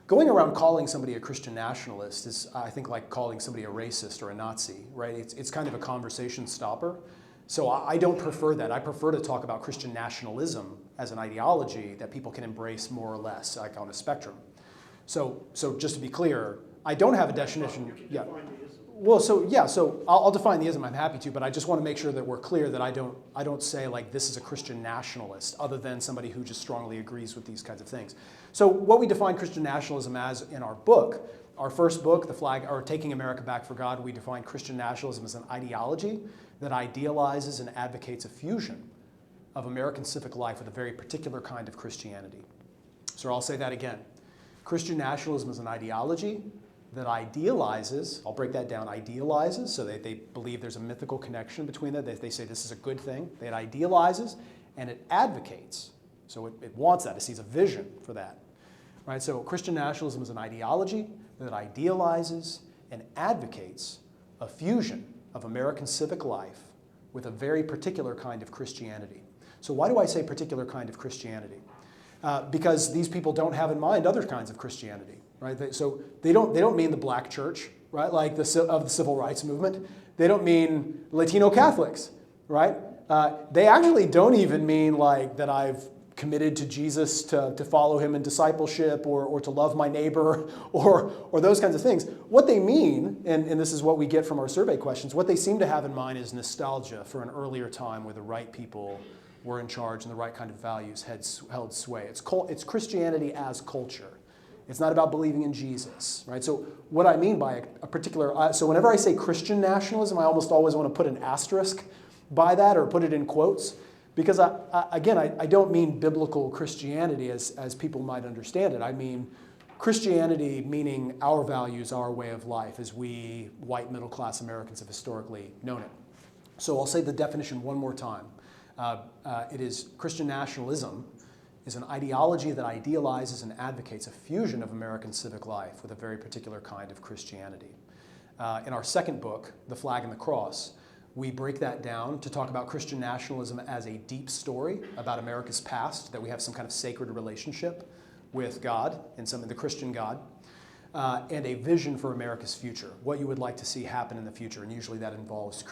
Going around calling somebody a Christian nationalist is, I think, like calling somebody a racist or a Nazi, right? It's kind of a conversation stopper. So I don't prefer that. I prefer to talk about Christian nationalism as an ideology that people can embrace more or less, like on a spectrum. So just to be clear, I don't have a definition. Yeah. Well, so I'll define the ism. I'm happy to, but I just want to make sure that we're clear that I don't say like this is a Christian nationalist, other than somebody who just strongly agrees with these kinds of things. So what we define Christian nationalism as in our book our first book, The Flag, or Taking America Back for God, we define Christian nationalism as an ideology that idealizes and advocates a fusion of American civic life with a very particular kind of Christianity. So I'll say that again. Christian nationalism is an ideology that idealizes, I'll break that down, idealizes, so they believe there's a mythical connection between them. They say this is a good thing. It idealizes and it advocates. So it wants that. It sees a vision for that. Right? So Christian nationalism is an ideology that idealizes and advocates a fusion of American civic life with a very particular kind of Christianity. So why do I say particular kind of Christianity? Because these people don't have in mind other kinds of Christianity, right? They don't mean the black church, right? Like of the civil rights movement. They don't mean Latino Catholics, right? They actually don't even mean like that I've committed to Jesus to follow him in discipleship or to love my neighbor or those kinds of things. What they mean, and this is what we get from our survey questions, what they seem to have in mind is nostalgia for an earlier time where the right people were in charge and the right kind of values held sway. It's Christianity as culture. It's not about believing in Jesus, right? So what I mean by a particular, so whenever I say Christian nationalism, I almost always want to put an asterisk by that or put it in quotes. Because, I don't mean biblical Christianity as people might understand it. I mean Christianity meaning our values, our way of life, as we white middle-class Americans have historically known it. So I'll say the definition one more time. It is Christian nationalism is an ideology that idealizes and advocates a fusion of American civic life with a very particular kind of Christianity. In our second book, The Flag and the Cross, we break that down to talk about Christian nationalism as a deep story about America's past, that we have some kind of sacred relationship with God and the Christian God, and a vision for America's future, what you would like to see happen in the future. And usually that involves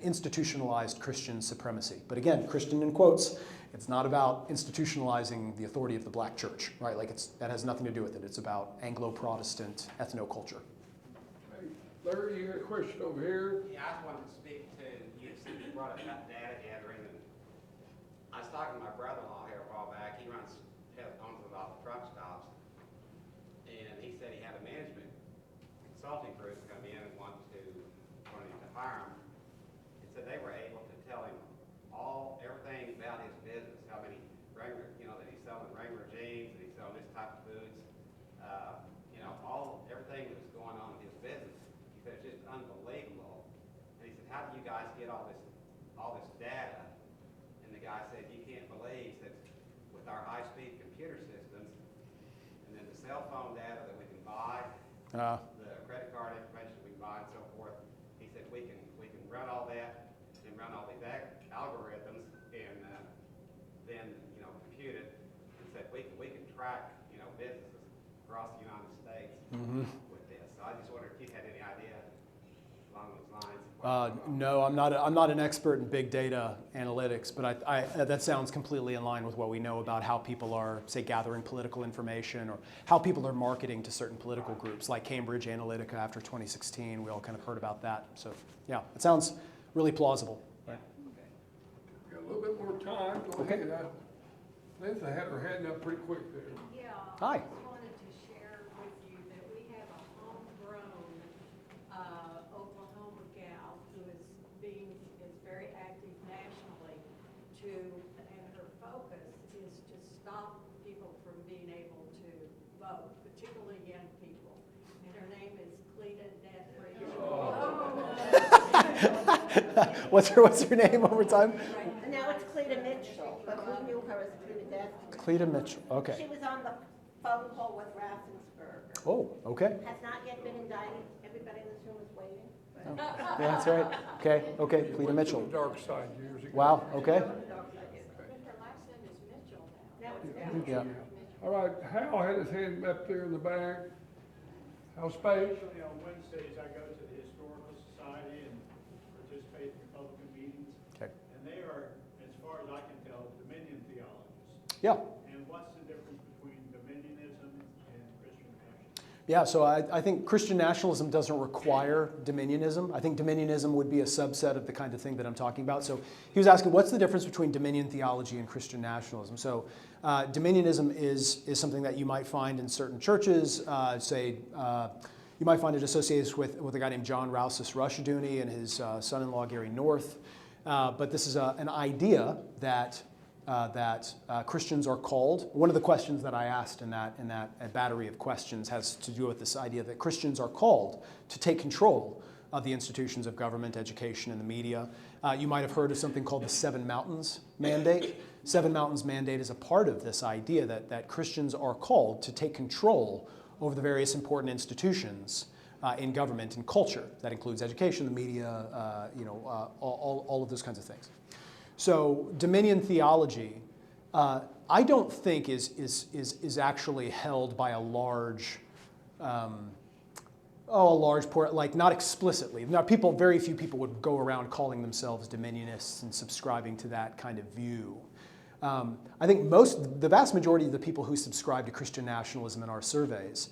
institutionalized Christian supremacy. But again, Christian in quotes, it's not about institutionalizing the authority of the black church, right? Like that has nothing to do with it. It's about Anglo-Protestant ethnoculture. Hey, Larry, you got a question over here? Yeah, I just wanted to speak to, you brought up that data gathering, and I was talking to my brother-in-law here a while back. He owns a lot of truck stops, and he said he had a management consulting group come in and wanted to hire him. He said they were able to tell him everything about his business, how many Wrangler, that he's selling Wrangler jeans, that he's selling this type of foods, everything that was going on in his business. He said it's just unbelievable. And he said, how do you guys get all this data? And the guy said, you can't believe that with our high-speed computer systems, and then the cell phone data that we can buy, the credit card information we can buy and so forth, he said we can run all that and run all these algorithms and then compute it. He said we can track businesses across the United States with this. So I just wondered if you had any idea along those lines. No, I'm not an expert in big data analytics, but that sounds completely in line with what we know about how people are, say, gathering political information or how people are marketing to certain political groups, like Cambridge Analytica after 2016. We all kind of heard about that. So yeah, it sounds really plausible. Right? Got a little bit more time. Go ahead. Lisa had her hand up pretty quick there. Yeah. Hi. I just wanted to share with you that we have a homegrown Oklahoma gal who is very active nationally and her focus is to stop people from being able to vote, particularly young people. And her name is Cleta Deathbridge. What's her name over time? And now it's Cleta Mitchell, but we knew her as Cleta Deathbridge. Cleta Mitchell, okay. She was on the phone call with Raffensperger. Oh, okay. Has not yet been indicted. Everybody in this room is waiting. Yeah, that's right. Okay, Cleta Mitchell. Dark side years ago. Wow, okay. Her last name is Mitchell now. Now it's Yeah. All right, Hal had his hand up there in the back. Hal Spade. Usually on Wednesdays, I go to the Historical Society and participate in Republican meetings. Okay. And they are, as far as I can tell, Dominion theologists. Yeah. And what's the difference between Dominionism and Christian nationalism? Yeah, so I think Christian nationalism doesn't require dominionism. I think dominionism would be a subset of the kind of thing that I'm talking about. So he was asking, what's the difference between dominion theology and Christian nationalism? So dominionism is something that you might find in certain churches, You might find it associated with a guy named John Rousas Rushdoony and his son-in-law Gary North. But this is an idea that Christians are called. One of the questions that I asked in that battery of questions has to do with this idea that Christians are called to take control of the institutions of government, education, and the media. You might have heard of something called the Seven Mountains Mandate. Seven Mountains Mandate is a part of this idea that Christians are called to take control over the various important institutions in government and culture. That includes education, the media, all of those kinds of things. So dominion theology, I don't think is actually held by a large like not explicitly. Now, very few people would go around calling themselves dominionists and subscribing to that kind of view. I think the vast majority of the people who subscribe to Christian nationalism in our surveys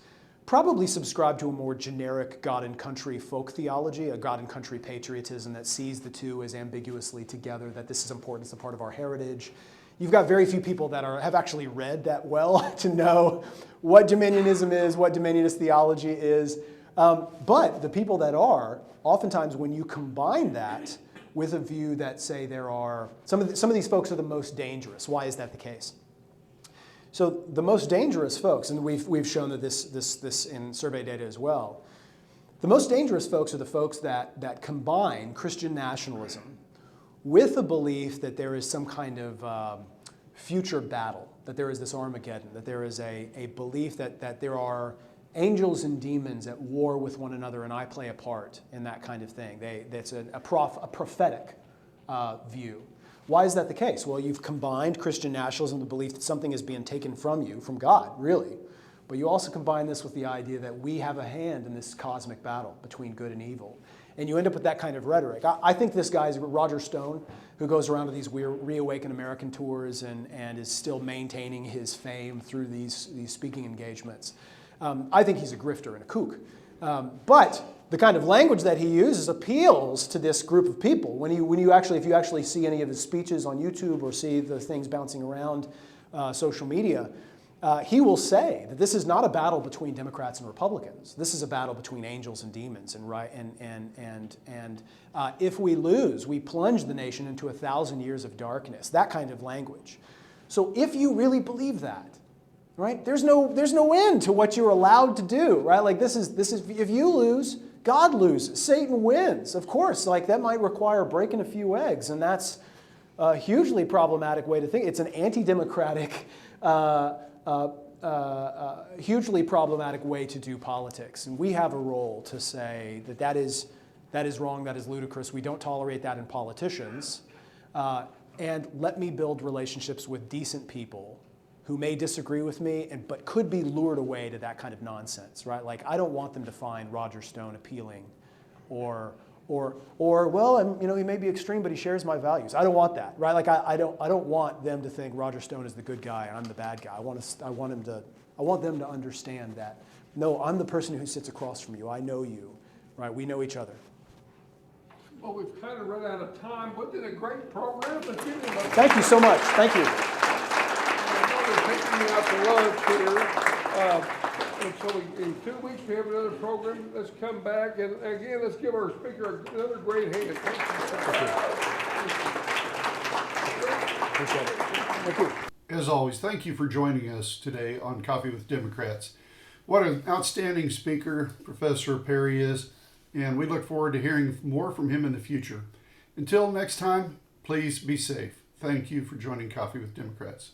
probably subscribe to a more generic God and country folk theology, a God and country patriotism that sees the two as ambiguously together, that this is important, it's a part of our heritage. You've got very few people that have actually read that well to know what dominionism is, what dominionist theology is. But the people that are, oftentimes when you combine that with a view that say there are, some of these folks are the most dangerous. Why is that the case? So the most dangerous folks, and we've shown that this in survey data as well, the most dangerous folks are the folks that combine Christian nationalism with a belief that there is some kind of future battle, that there is this Armageddon, that there is a belief that there are angels and demons at war with one another, and I play a part in that kind of thing. That's a prophetic view. Why is that the case? Well, you've combined Christian nationalism, the belief that something is being taken from you, from God, really. But you also combine this with the idea that we have a hand in this cosmic battle between good and evil. And you end up with that kind of rhetoric. I think this guy is Roger Stone, who goes around to these Reawaken American tours and is still maintaining his fame through these speaking engagements. I think he's a grifter and a kook. But the kind of language that he uses appeals to this group of people. If you actually see any of his speeches on YouTube or see the things bouncing around social media, he will say that this is not a battle between Democrats and Republicans. This is a battle between angels and demons. And if we lose, we plunge the nation into 1,000 years of darkness. That kind of language. So if you really believe that, right? There's no end to what you're allowed to do, right? Like this is if you lose, God loses, Satan wins. Of course, like that might require breaking a few eggs, and that's a hugely problematic way to think. It's an anti-democratic, hugely problematic way to do politics, and we have a role to say that is wrong, that is ludicrous. We don't tolerate that in politicians, and let me build relationships with decent people who may disagree with me, but could be lured away to that kind of nonsense, right? Like, I don't want them to find Roger Stone appealing, or well, he may be extreme, but he shares my values. I don't want that, right? Like, I don't want them to think Roger Stone is the good guy and I'm the bad guy. I want them to understand that, no, I'm the person who sits across from you. I know you, right? We know each other. Well, we've kind of run out of time. What did a great program. Thank you so much. Thank you. Taking me out to lunch here. And so in 2 weeks we have another program. Let's come back. And again, let's give our speaker another great hand. Thank you. Appreciate it. Thank you. As always, thank you for joining us today on Coffee with Democrats. What an outstanding speaker Professor Perry is, and we look forward to hearing more from him in the future. Until next time, please be safe. Thank you for joining Coffee with Democrats.